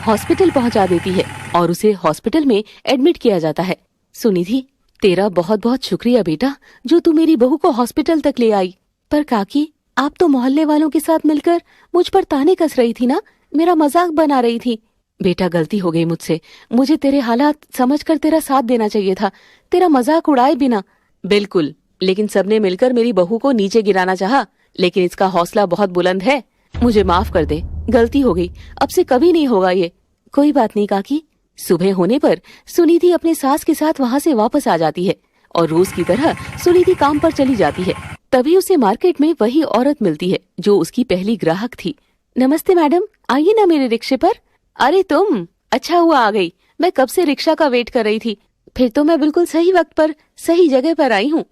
हॉस्पिटल पहुँचा देती है और उसे हॉस्पिटल में एडमिट किया जाता है। सुनिधि, तेरा बहुत बहुत शुक्रिया बेटा, जो तू मेरी बहू को हॉस्पिटल तक ले आई। पर काकी, आप तो मोहल्ले वालों के साथ मिलकर मुझ पर ताने कस रही थी ना, मेरा मजाक बना रही थी। बेटा, गलती हो गई मुझसे, मुझे तेरे हालात समझकर तेरा साथ देना चाहिए था, तेरा मजाक उड़ाए बिना। बिल्कुल, लेकिन सबने मिलकर मेरी बहू को नीचे गिराना चाहा, लेकिन इसका हौसला बहुत बुलंद है। मुझे माफ कर दे, गलती हो गई, अब से कभी नहीं होगा ये। कोई बात नहीं काकी। सुबह होने पर सुनिधि अपने सास के साथ वहाँ से वापस आ जाती है और रोज की तरह सुनिधि काम पर चली जाती है। तभी उसे मार्केट में वही औरत मिलती है जो उसकी पहली ग्राहक थी। नमस्ते मैडम, आइए ना मेरे रिक्शे पर। अरे तुम, अच्छा हुआ आ गई, मैं कब से रिक्शा का वेट कर रही थी। फिर तो मैं बिल्कुल सही वक्त पर सही जगह पर आई हूँ।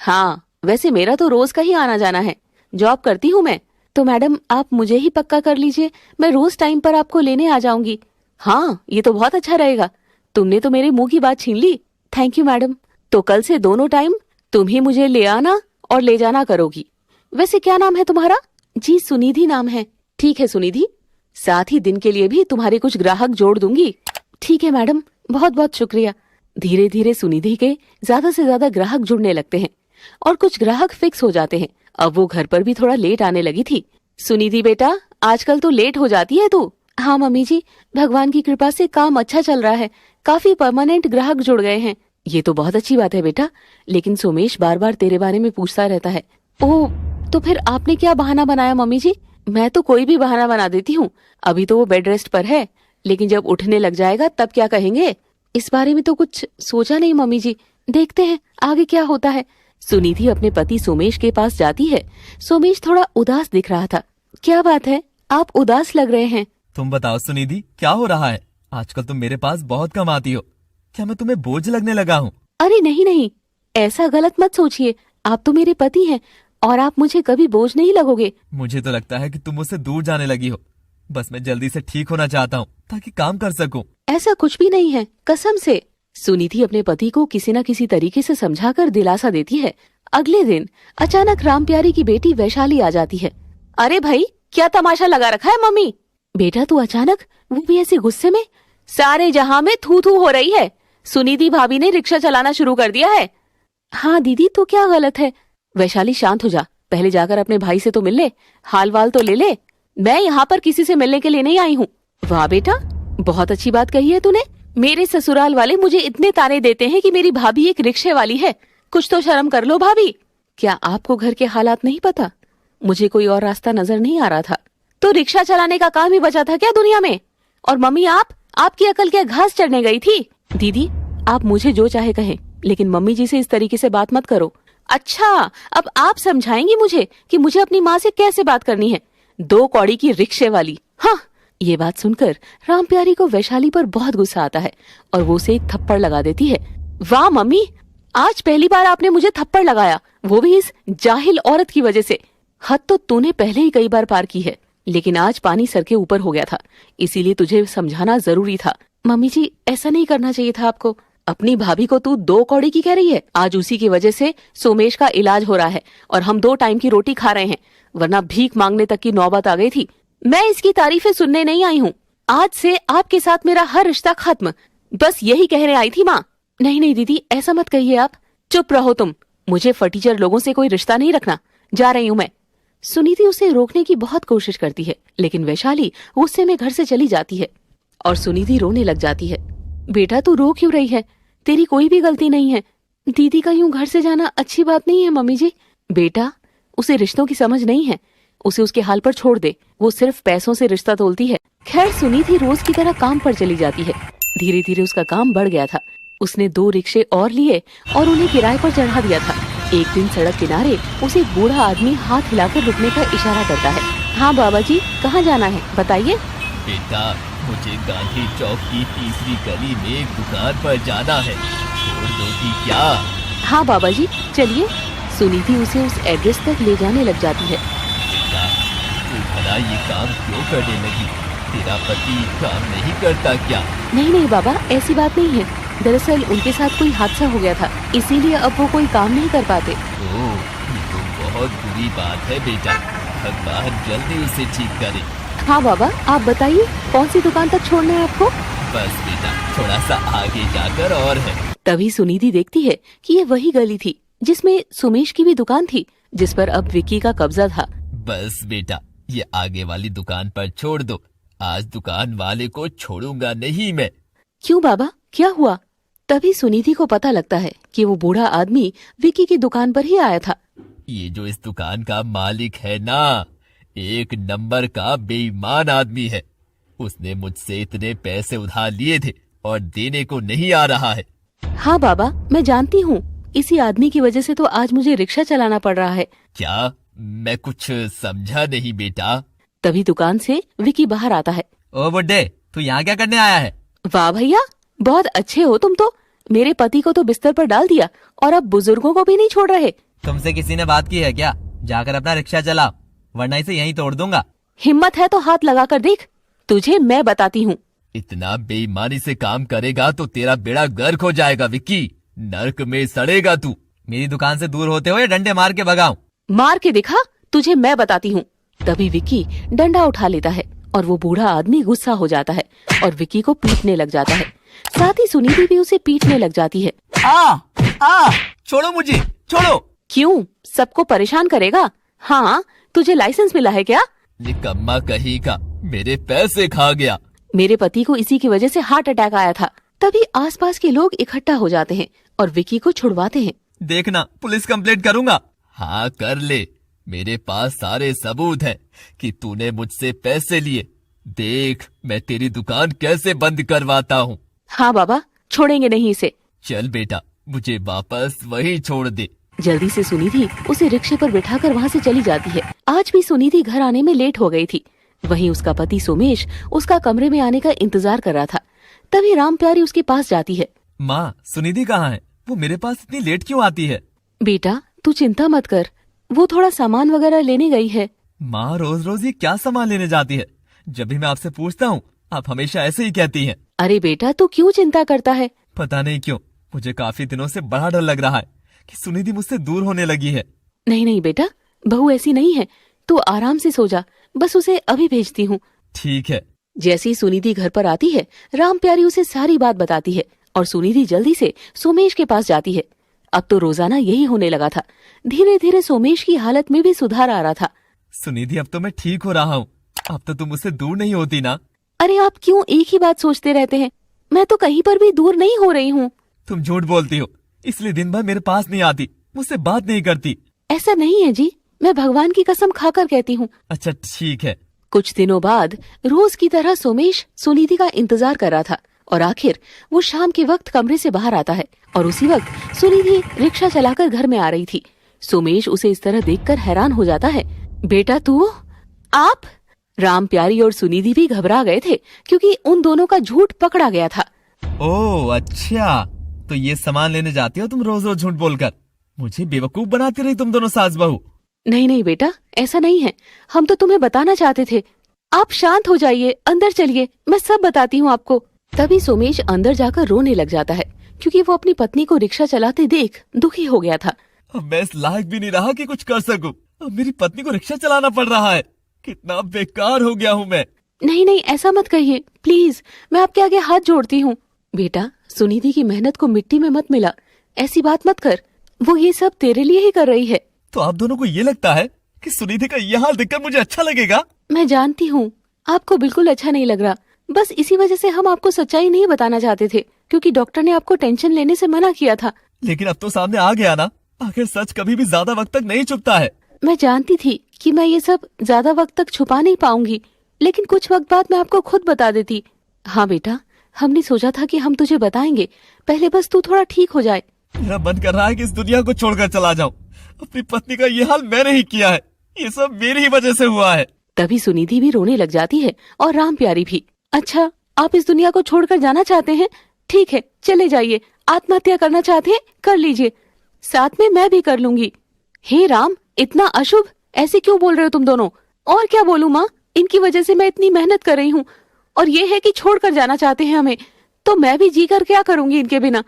हाँ, वैसे मेरा तो रोज का ही आना जाना है, जॉब करती हूँ मैं। तो मैडम आप मुझे ही पक्का कर लीजिए, मैं रोज टाइम पर आपको लेने आ जाऊंगी। हाँ, ये तो बहुत अच्छा रहेगा, तुमने तो मेरे मुंह की बात छीन ली। Thank you madam. तो कल से दोनों टाइम तुम ही मुझे ले आना और ले जाना करोगी। वैसे क्या नाम है तुम्हारा? जी सुनिधि नाम है। ठीक है सुनिधि, साथ ही दिन के लिए भी तुम्हारे कुछ ग्राहक जोड़ दूंगी। ठीक है मैडम, बहुत बहुत शुक्रिया। धीरे धीरे सुनिधि के ज्यादा से ज्यादा ग्राहक जुड़ने लगते हैं और कुछ ग्राहक फिक्स हो जाते हैं। अब वो घर पर भी थोड़ा लेट आने लगी थी। सुनिधि बेटा, आजकल तो लेट हो जाती है तू। हाँ मम्मी जी, भगवान की कृपा से काम अच्छा चल रहा है, काफी परमानेंट ग्राहक जुड़ गए हैं। ये तो बहुत अच्छी बात है बेटा, लेकिन सोमेश बार बार तेरे बारे में पूछता रहता है। ओह, तो फिर आपने क्या बहाना बनाया मम्मी जी? मैं तो कोई भी बहाना बना देती हूँ। अभी तो वो बेड रेस्ट पर है, लेकिन जब उठने लग जाएगा तब क्या कहेंगे? इस बारे में तो कुछ सोचा नहीं मम्मी जी, देखते हैं आगे क्या होता है। सुनिधि अपने पति सोमेश के पास जाती है। सोमेश थोड़ा उदास दिख रहा था। क्या बात है, आप उदास लग रहे हैं? तुम बताओ सुनिधि, क्या हो रहा है? आजकल तुम मेरे पास बहुत कम आती हो, क्या मैं तुम्हें बोझ लगने लगा हूँ? अरे नहीं नहीं, ऐसा गलत मत सोचिए, आप तो मेरे पति हैं और आप मुझे कभी बोझ नहीं लगोगे। मुझे तो लगता है कि तुम मुझसे दूर जाने लगी हो। बस मैं जल्दी से ठीक होना चाहता हूँ ताकि काम कर सकूं। ऐसा कुछ भी नहीं है, कसम से। सुनिधि अपने पति को किसी न किसी तरीके से समझाकर दिलासा देती है। अगले दिन अचानक रामप्यारी की बेटी वैशाली आ जाती है। अरे भाई, क्या तमाशा लगा रखा है मम्मी? बेटा तू अचानक, वो भी ऐसे गुस्से में? सारे जहां में थू थू हो रही है। सुनिधि भाभी ने रिक्शा चलाना शुरू कर दिया है। हाँ दीदी, तो क्या गलत है? वैशाली शांत हो जा, पहले जाकर अपने भाई से तो मिल ले, हाल वाल तो ले ले। मैं यहाँ पर किसी से मिलने के लिए नहीं आई हूँ। वाह बेटा, बहुत अच्छी बात कही है तूने। मेरे ससुराल वाले मुझे इतने ताने देते हैं कि मेरी भाभी एक रिक्शे वाली है। कुछ तो शर्म कर लो भाभी। क्या आपको घर के हालात नहीं पता? मुझे कोई और रास्ता नजर नहीं आ रहा था, तो रिक्शा चलाने का काम ही बचा था क्या दुनिया में? और मम्मी, आपकी अकल क्या घास चढ़ने गई थी? दीदी, आप मुझे जो चाहे कहें, लेकिन मम्मी जी से इस तरीके से बात मत करो। अच्छा, अब आप समझाएंगी मुझे कि मुझे अपनी माँ से कैसे बात करनी है? 2 कौड़ी की रिक्शे वाली। हाँ, ये बात सुनकर रामप्यारी को वैशाली पर बहुत गुस्सा आता है और वो उसे एक थप्पड़ लगा देती है। वाह मम्मी, आज पहली बार आपने मुझे थप्पड़ लगाया, वो भी इस जाहिल औरत की वजह से। हद तो तूने पहले ही कई बार पार की है, लेकिन आज पानी सर के ऊपर हो गया था, इसीलिए तुझे समझाना जरूरी था। मम्मी जी, ऐसा नहीं करना चाहिए था आपको। अपनी भाभी को तू 2 कौड़ी की कह रही है? आज उसी की वजह से सोमेश का इलाज हो रहा है और हम 2 टाइम की रोटी खा रहे हैं, वरना भीख मांगने तक की नौबत आ गई थी। मैं इसकी तारीफें सुनने नहीं आई हूँ। आज से आपके साथ मेरा हर रिश्ता खत्म, बस यही कहने आई थी माँ। नहीं नहीं दीदी, ऐसा मत कहिए आप। चुप रहो तुम, मुझे फटीचर लोगों से कोई रिश्ता नहीं रखना, जा रही हूँ मैं। सुनीति उसे रोकने की बहुत कोशिश करती है, लेकिन वैशाली गुस्से में घर से चली जाती है और सुनीति रोने लग जाती है। बेटा तू रो क्यों रही है? तेरी कोई भी गलती नहीं है। दीदी का यूं घर से जाना अच्छी बात नहीं है मम्मी जी। बेटा, उसे रिश्तों की समझ नहीं है, उसे उसके हाल पर छोड़ दे, वो सिर्फ पैसों से रिश्ता तोलती है। खैर सुनीति रोज की तरह काम पर चली जाती है। धीरे धीरे उसका काम बढ़ गया था। उसने 2 रिक्शे और लिए और उन्हें किराए पर चढ़ा दिया था। एक दिन सड़क किनारे उसे एक बूढ़ा आदमी हाथ हिलाकर रुकने का इशारा करता है। हाँ बाबा जी, कहाँ जाना है बताइए? बेटा, मुझे गांधी चौक की तीसरी गली में एक दुकान पर जाना है, छोड़ दोगी क्या? हाँ बाबा जी, चलिए। सुनीति उसे उस एड्रेस तक ले जाने लग जाती है। बेटा, तू भला ये काम क्यों करने लगी? तेरा पति काम नहीं करता क्या? नहीं नहीं बाबा, ऐसी बात नहीं है। दरअसल उनके साथ कोई हादसा हो गया था, इसीलिए अब वो कोई काम नहीं कर पाते। ओह, ये तो बहुत बुरी बात है बेटा, भगवान जल्दी उसे ठीक करे। हाँ बाबा, आप बताइए कौन सी दुकान तक छोड़ना है आपको? बस बेटा, थोड़ा सा आगे जाकर और है। तभी सुनिधि देखती है कि ये वही गली थी जिसमें सुमेश की भी दुकान थी, जिस पर अब विक्की का कब्जा था। बस बेटा, ये आगे वाली दुकान पर छोड़ दो, आज दुकान वाले को छोड़ूंगा नहीं मैं। क्यों बाबा, क्या हुआ? तभी सुनिधि को पता लगता है कि वो बूढ़ा आदमी विक्की की दुकान पर ही आया था। ये जो इस दुकान का मालिक है ना, एक नंबर का बेईमान आदमी है। उसने मुझसे इतने पैसे उधार लिए थे और देने को नहीं आ रहा है। हाँ बाबा, मैं जानती हूँ, इसी आदमी की वजह से तो आज मुझे रिक्शा चलाना पड़ रहा है। क्या? मैं कुछ समझा नहीं बेटा। तभी दुकान से विक्की बाहर आता है। ओ बुड्ढे, तू यहाँ क्या करने आया है? वाह भैया, बहुत अच्छे हो तुम तो। मेरे पति को तो बिस्तर पर डाल दिया और अब बुजुर्गों को भी नहीं छोड़ रहे। तुमसे किसी ने बात की है क्या? जाकर अपना रिक्शा चला, वरना इसे यहीं तोड़ दूंगा। हिम्मत है तो हाथ लगा कर देख, तुझे मैं बताती हूँ। इतना बेईमानी से काम करेगा तो तेरा बेड़ा गर्क हो जाएगा विक्की, नर्क में सड़ेगा तू। मेरी दुकान से दूर होते हुए डंडे मार के भगाऊं? मार के दिखा, तुझे मैं बताती हूँ। तभी विक्की डंडा उठा लेता है और वो बूढ़ा आदमी गुस्सा हो जाता है और विक्की को पीटने लग जाता है। साथ ही सुनिधि भी उसे पीटने लग जाती है। छोड़ो मुझे, छोड़ो। क्यों, सबको परेशान करेगा? हाँ, तुझे लाइसेंस मिला है क्या? निकम्मा कहीं का, मेरे पैसे खा गया। मेरे पति को इसी की वजह से हार्ट अटैक आया था। तभी आसपास के लोग इकट्ठा हो जाते हैं और विक्की को छुड़वाते हैं। देखना, पुलिस कंप्लेंट करूंगा। हाँ कर ले, मेरे पास सारे सबूत हैं कि तूने मुझसे पैसे लिए। देख मैं तेरी दुकान कैसे बंद करवाता हूँ। हाँ बाबा, छोड़ेंगे नहीं इसे। चल बेटा, मुझे वापस वही छोड़ दे। जल्दी से सुनिधि उसे रिक्शे पर बिठाकर वहाँ से चली जाती है। आज भी सुनिधि घर आने में लेट हो गई थी। वहीं उसका पति सोमेश उसका कमरे में आने का इंतजार कर रहा था। तभी राम प्यारी उसके पास जाती है। माँ, सुनिधि कहाँ है? वो मेरे पास इतनी लेट क्यों आती है? बेटा, तू चिंता मत कर, वो थोड़ा सामान वगैरह लेने गई है। माँ, रोज रोज ये क्या सामान लेने जाती है? जब भी मैं आपसे पूछता हूँ आप हमेशा ऐसे ही कहती हैं। अरे बेटा, तू क्यों चिंता करता है? पता नहीं क्यों, मुझे काफी दिनों से बड़ा डर लग रहा है कि सुनिधि मुझसे दूर होने लगी है। नहीं नहीं बेटा, बहू ऐसी नहीं है, तू आराम से सो जा, बस उसे अभी भेजती हूँ। ठीक है। जैसी सुनिधि घर पर आती है, राम प्यारी उसे सारी बात बताती है और सुनिधि जल्दी से सोमेश के पास जाती है। अब तो रोजाना यही होने लगा था। धीरे धीरे सोमेश की हालत में भी सुधार आ रहा था। सुनिधि, अब तो मैं ठीक हो रहा हूँ, अब तो तुम मुझसे दूर नहीं होती ना? अरे आप क्यों एक ही बात सोचते रहते हैं? मैं तो कहीं पर भी दूर नहीं हो रही हूँ। तुम झूठ बोलती हो, इसलिए दिन भर मेरे पास नहीं आती, मुझसे बात नहीं करती। ऐसा नहीं है जी, मैं भगवान की कसम खाकर कहती हूँ। अच्छा ठीक है। कुछ दिनों बाद रोज की तरह सोमेश सुनिधि का इंतजार कर रहा था और आखिर वो शाम के वक्त कमरे से बाहर आता है और उसी वक्त सुनिधि रिक्शा चलाकर घर में आ रही थी। सोमेश उसे इस तरह देखकर हैरान हो जाता है। बेटा तू, आप? राम प्यारी और सुनिधि भी घबरा गए थे क्योंकि उन दोनों का झूठ पकड़ा गया था। ओह अच्छा, तो ये सामान लेने जाती हो तुम रोज रोज झूठ बोलकर? मुझे बेवकूफ बनाती रही तुम दोनों सास बहू। नहीं नहीं बेटा, ऐसा नहीं है, हम तो तुम्हें बताना चाहते थे। आप शांत हो जाइए, अंदर चलिए, मैं सब बताती हूँ आपको। तभी सोमेश अंदर जाकर रोने लग जाता है क्योंकि वो अपनी पत्नी को रिक्शा चलाते देख दुखी हो गया था। अब मैं इस लायक भी नहीं रहा कि कुछ कर सकूं। अब मेरी पत्नी को रिक्शा चलाना पड़ रहा है। कितना बेकार हो गया हूँ मैं। नहीं नहीं, ऐसा मत कहिए प्लीज, मैं आपके आगे हाथ जोड़ती हूँ। बेटा, सुनिधि की मेहनत को मिट्टी में मत मिला, ऐसी बात मत कर, वो ये सब तेरे लिए ही कर रही है। तो आप दोनों को ये लगता है कि सुनिधि का ये हाल देखकर मुझे अच्छा लगेगा? मैं जानती हूँ आपको बिल्कुल अच्छा नहीं लग रहा, बस इसी वजह से हम आपको सच्चाई नहीं बताना चाहते थे क्योंकि डॉक्टर ने आपको टेंशन लेने से मना किया था। लेकिन अब तो सामने आ गया ना, आखिर सच कभी भी ज्यादा वक्त तक नहीं छुपता है। मैं जानती थी कि मैं ये सब ज्यादा वक्त तक छुपा नहीं पाऊंगी, लेकिन कुछ वक्त बाद मैं आपको खुद बता देती। हाँ बेटा, हमने सोचा था कि हम तुझे बताएंगे, पहले बस तू थोड़ा ठीक हो जाए। मेरा मन कर रहा है कि इस दुनिया को छोड़कर चला जाऊं। अपनी पत्नी का ये हाल मैंने ही किया है, ये सब मेरी ही वजह से हुआ है। तभी सुनिधि भी रोने लग जाती है और राम प्यारी भी। अच्छा, आप इस दुनिया को छोड़कर जाना चाहते हैं? ठीक है, चले जाइए। आत्महत्या करना चाहते हैं, कर लीजिए, साथ में मैं भी कर लूंगी। हे राम, इतना अशुभ, ऐसे क्यों बोल रहे हो तुम दोनों? और क्या बोलूं माँ, इनकी वजह से मैं इतनी मेहनत कर रही हूँ और ये है कि छोड़कर जाना चाहते हैं हमें, तो मैं भी जी कर क्या करूंगी इनके बिना।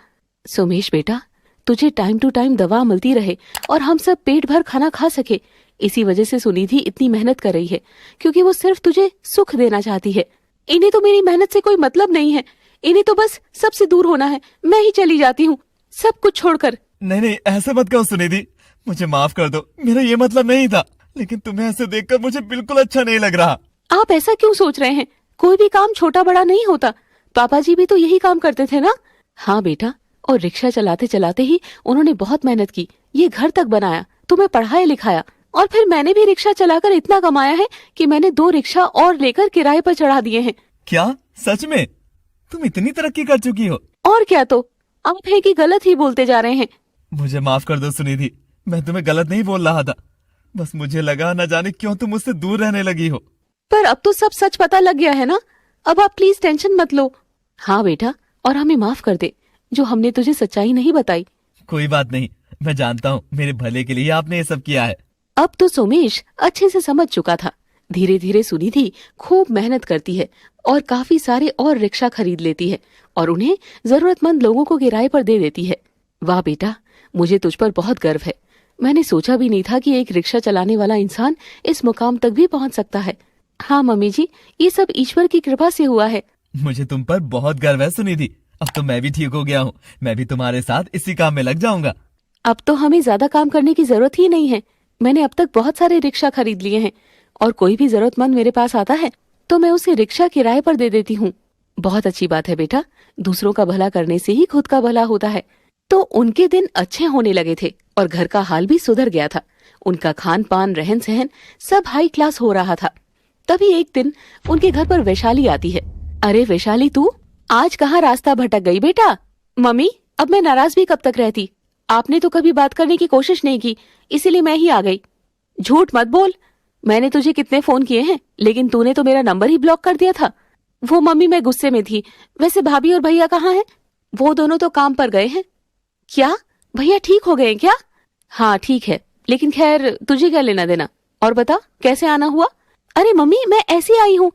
सोमेश बेटा, तुझे टाइम टू टाइम दवा मिलती रहे और हम सब पेट भर खाना खा सके। इसी वजह से सुनिधि इतनी मेहनत कर रही है, क्योंकि वो सिर्फ तुझे सुख देना चाहती है। इन्हें तो मेरी मेहनत से कोई मतलब नहीं है, इन्हें तो बस सबसे दूर होना है। मैं ही चली जाती हूँ सब कुछ छोड़कर। नहीं नहीं, ऐसे मत कहो सुनिधि, मुझे माफ कर दो, मेरा ये मतलब नहीं था, लेकिन तुम्हें ऐसे देखकर मुझे बिल्कुल अच्छा नहीं लग रहा। आप ऐसा क्यों सोच रहे हैं? कोई भी काम छोटा बड़ा नहीं होता। पापा जी भी तो यही काम करते थे ना। हाँ बेटा, और रिक्शा चलाते चलाते ही उन्होंने बहुत मेहनत की, ये घर तक बनाया, तुम्हें पढ़ाया लिखाया, और फिर मैंने भी रिक्शा चलाकर इतना कमाया है कि मैंने 2 रिक्शा और लेकर किराए पर चढ़ा दिए हैं। क्या सच में? तुम इतनी तरक्की कर चुकी हो? और क्या, तो आप है कि गलत ही बोलते जा रहे हैं। मुझे माफ कर दो सुनिधि, मैं तुम्हें गलत नहीं बोल रहा था, बस मुझे लगा न जाने क्यों तुम मुझसे दूर रहने लगी हो। पर अब तो सब सच पता लग गया है ना, अब आप प्लीज टेंशन मत लो। हाँ बेटा, और हमें माफ कर दे जो हमने तुझे सच्चाई नहीं बताई। कोई बात नहीं, मैं जानता हूँ मेरे भले के लिए आपने ये सब किया है। अब तो सोमेश अच्छे से समझ चुका था। धीरे धीरे सुनिधि खूब मेहनत करती है और काफी सारे और रिक्शा खरीद लेती है और उन्हें जरूरतमंद लोगों को किराए पर दे देती है। वाह बेटा, मुझे तुझ पर बहुत गर्व है। मैंने सोचा भी नहीं था कि एक रिक्शा चलाने वाला इंसान इस मुकाम तक भी पहुंच सकता है। हाँ मम्मी जी, ये सब ईश्वर की कृपा से हुआ है। मुझे तुम पर बहुत गर्व है सुनिधि, अब तो मैं भी ठीक हो गया हूँ, मैं भी तुम्हारे साथ इसी काम में लग जाऊंगा। अब तो हमें ज्यादा काम करने की जरूरत ही नहीं है। मैंने अब तक बहुत सारे रिक्शा खरीद लिए हैं और कोई भी जरूरतमंद मेरे पास आता है तो मैं उसे रिक्शा किराए पर दे देती हूँ। बहुत अच्छी बात है बेटा, दूसरों का भला करने से ही खुद का भला होता है। तो उनके दिन अच्छे होने लगे थे और घर का हाल भी सुधर गया था। उनका खान पान रहन सहन सब हाई क्लास हो रहा था। तभी एक दिन उनके घर पर वैशाली आती है। अरे वैशाली, तू आज कहाँ रास्ता भटक गई बेटा? मम्मी, अब मैं नाराज भी कब तक रहती? आपने तो कभी बात करने की कोशिश नहीं की, इसीलिए मैं ही आ गई। झूठ मत बोल, मैंने तुझे कितने फोन किए हैं, लेकिन तूने तो मेरा नंबर ही ब्लॉक कर दिया था। वो मम्मी, मैं गुस्से में थी। वैसे भाभी और भैया कहाँ हैं? वो दोनों तो काम पर गए हैं। क्या भैया ठीक हो गए हैं क्या? हाँ ठीक है, लेकिन खैर तुझे क्या लेना देना। और बता, कैसे आना हुआ? अरे मम्मी, मैं ऐसे आई हूँ।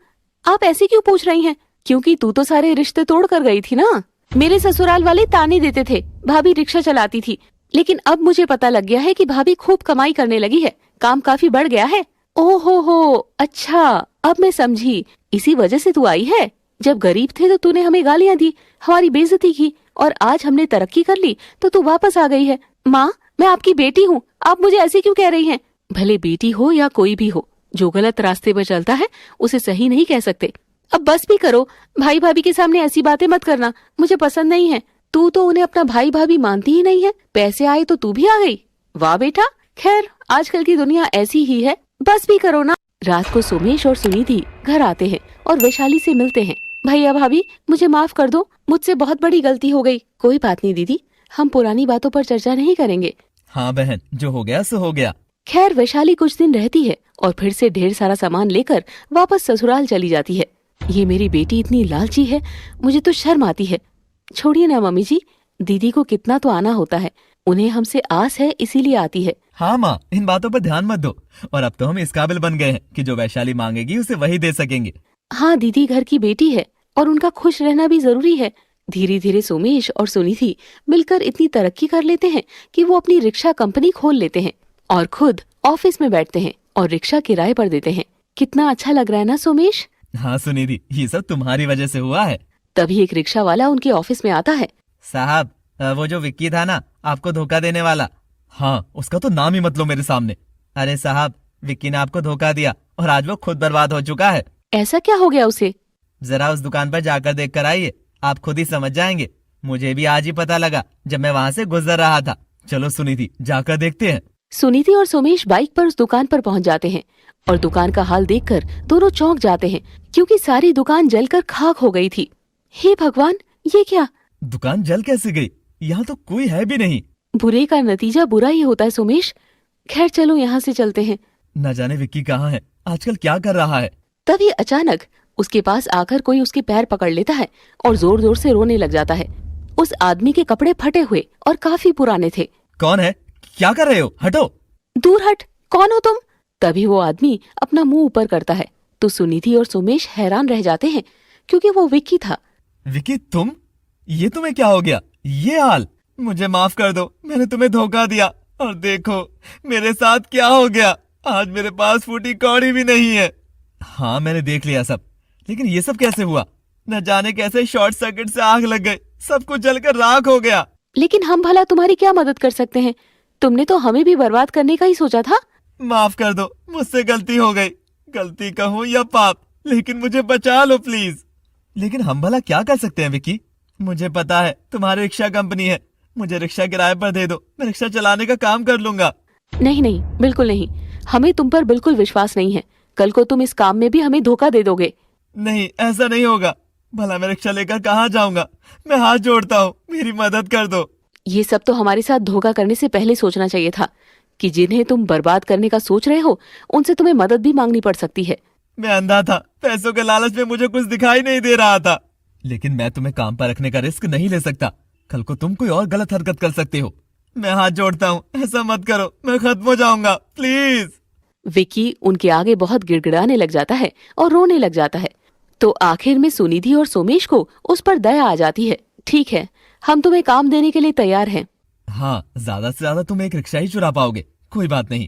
आप ऐसे क्यों पूछ रही हैं? क्योंकि तू तो सारे रिश्ते तोड़ कर गई थी ना। मेरे ससुराल वाले ताने देते थे, भाभी रिक्शा चलाती थी, लेकिन अब मुझे पता लग गया है कि भाभी खूब कमाई करने लगी है, काम काफी बढ़ गया है। ओहो हो, अच्छा अब मैं समझी, इसी वजह से तू आई है। जब गरीब थे तो तूने हमें गालियां दी, हमारी बेइज्जती की, और आज हमने तरक्की कर ली तो तू वापस आ गई है। माँ, मैं आपकी बेटी हूँ, आप मुझे ऐसे क्यों कह रही हैं? भले बेटी हो या कोई भी हो, जो गलत रास्ते पर चलता है उसे सही नहीं कह सकते। अब बस भी करो, भाई भाभी के सामने ऐसी बातें मत करना, मुझे पसंद नहीं है। तू तो उन्हें अपना भाई भाभी मानती ही नहीं है, पैसे आए तो तू भी आ गई। वाह बेटा, खैर आजकल की दुनिया ऐसी ही है, बस भी करो ना। रात को सोमेश और सुनिधि घर आते हैं और वैशाली से मिलते हैं। भैया भाभी, मुझे माफ कर दो, मुझसे बहुत बड़ी गलती हो गई। कोई बात नहीं दीदी, हम पुरानी बातों पर चर्चा नहीं करेंगे। हाँ बहन, जो हो गया सो हो गया। खैर वैशाली कुछ दिन रहती है और फिर से ढेर सारा सामान लेकर वापस ससुराल चली जाती है। ये मेरी बेटी इतनी लालची है, मुझे तो शर्म आती है। छोड़िए ना मम्मी जी, दीदी को कितना तो आना होता है, उन्हें हमसे आस है इसीलिए आती है। हाँ माँ, इन बातों पर ध्यान मत दो, और अब तो हम इस काबिल बन गए हैं कि जो वैशाली मांगेगी उसे वही दे सकेंगे। हाँ दीदी घर की बेटी है और उनका खुश रहना भी जरूरी है। धीरे धीरे सोमेश और सुनिधि मिलकर इतनी तरक्की कर लेते हैं कि वो अपनी रिक्शा कंपनी खोल लेते हैं और खुद ऑफिस में बैठते हैं और रिक्शा किराए पर देते हैं। कितना अच्छा लग रहा है ना सोमेश? हाँ सुनिधि, ये सब तुम्हारी वजह से हुआ है। तभी एक रिक्शा वाला उनके ऑफिस में आता है। साहब, वो जो विक्की था ना, आपको धोखा देने वाला, हाँ उसका तो नाम ही मत लो मेरे सामने। अरे साहब, विक्की ने आपको धोखा दिया और आज वो खुद बर्बाद हो चुका है। ऐसा क्या हो गया उसे? जरा उस दुकान पर जाकर देख कर आइए, आप खुद ही समझ जाएंगे। मुझे भी आज ही पता लगा जब मैं वहाँ से गुजर रहा था। चलो सुनिधि, जाकर देखते हैं। सुनिधि और सोमेश बाइक पर उस दुकान पर पहुंच जाते हैं और दुकान का हाल देखकर दोनों चौंक जाते हैं, क्योंकि सारी दुकान जलकर खाक हो गई थी। हे भगवान, ये क्या? दुकान जल कैसे गई? यहाँ तो कोई है भी नहीं। बुरे का नतीजा बुरा ही होता है सोमेश। खैर चलो यहाँ से चलते हैं। न जाने विक्की कहाँ है, आजकल क्या कर रहा है। तभी अचानक उसके पास आकर कोई उसके पैर पकड़ लेता है और जोर जोर से रोने लग जाता है। उस आदमी के कपड़े फटे हुए और काफी पुराने थे। कौन है? क्या कर रहे हो? हटो। दूर हट, कौन हो तुम? तभी वो आदमी अपना मुंह ऊपर करता है तो सुनिधि और सोमेश हैरान रह जाते हैं, क्योंकि वो विक्की था। विक्की तुम? ये तुम्हें क्या हो गया? ये हाल? मुझे माफ कर दो, मैंने तुम्हें धोखा दिया। और देखो मेरे साथ क्या हो गया, आज मेरे पास फूटी कौड़ी भी नहीं है। हाँ मैंने देख लिया सब, लेकिन ये सब कैसे हुआ? न जाने कैसे शॉर्ट सर्किट से आग लग गई, सब कुछ जलकर राख हो गया। लेकिन हम भला तुम्हारी क्या मदद कर सकते हैं? तुमने तो हमें भी बर्बाद करने का ही सोचा था। माफ कर दो, मुझसे गलती हो गई। गलती कहूँ या पाप, लेकिन मुझे बचा लो प्लीज। लेकिन हम भला क्या कर सकते हैं विकी? मुझे पता है तुम्हारी रिक्शा कंपनी है, मुझे रिक्शा किराए पर दे दो, मैं रिक्शा चलाने का काम कर लूंगा। नहीं नहीं, बिल्कुल नहीं। हमें तुम पर बिल्कुल विश्वास नहीं है। कल को तुम इस काम में भी हमें धोखा दे दोगे। नहीं ऐसा नहीं होगा। भला मैं रिक्शा लेकर कहाँ जाऊंगा? मैं हाथ जोड़ता हूँ, मेरी मदद कर दो। ये सब तो हमारे साथ धोखा करने से पहले सोचना चाहिए था कि जिन्हें तुम बर्बाद करने का सोच रहे हो उनसे तुम्हें मदद भी मांगनी पड़ सकती है। मैं अंधा था, पैसों के लालच में मुझे कुछ दिखाई नहीं दे रहा था। लेकिन मैं तुम्हें काम पर रखने का रिस्क नहीं ले सकता। कल को तुम कोई और गलत हरकत कर सकते हो। मैं हाथ जोड़ता हूँ, ऐसा मत करो, मैं खत्म हो जाऊंगा प्लीज। विकी उनके आगे बहुत गिड़गिड़ाने लग जाता है और रोने लग जाता है। तो आखिर में सुनिधि और सोमेश को उस पर दया आ जाती है। ठीक है, हम तुम्हें काम देने के लिए तैयार हैं। हाँ ज्यादा से ज्यादा तुम एक रिक्शा ही चुरा पाओगे, कोई बात नहीं।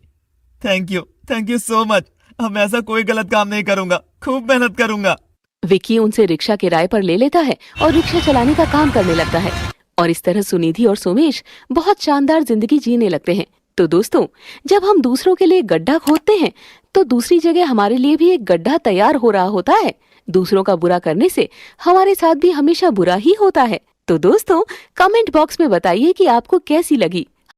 Thank you so much. अब मैं ऐसा कोई गलत काम नहीं करूंगा, खूब मेहनत करूंगा। विकी उनसे रिक्शा किराए पर ले लेता है और रिक्शा चलाने का काम करने लगता है। और इस तरह सुनिधि और सोमेश बहुत शानदार जिंदगी जीने लगते हैं। तो दोस्तों, जब हम दूसरों के लिए गड्ढा खोदते हैं तो दूसरी जगह हमारे लिए भी एक गड्ढा तैयार हो रहा होता है। दूसरों का बुरा करने से हमारे साथ भी हमेशा बुरा ही होता है। तो दोस्तों, कमेंट बॉक्स में बताइए कि आपको कैसी लगी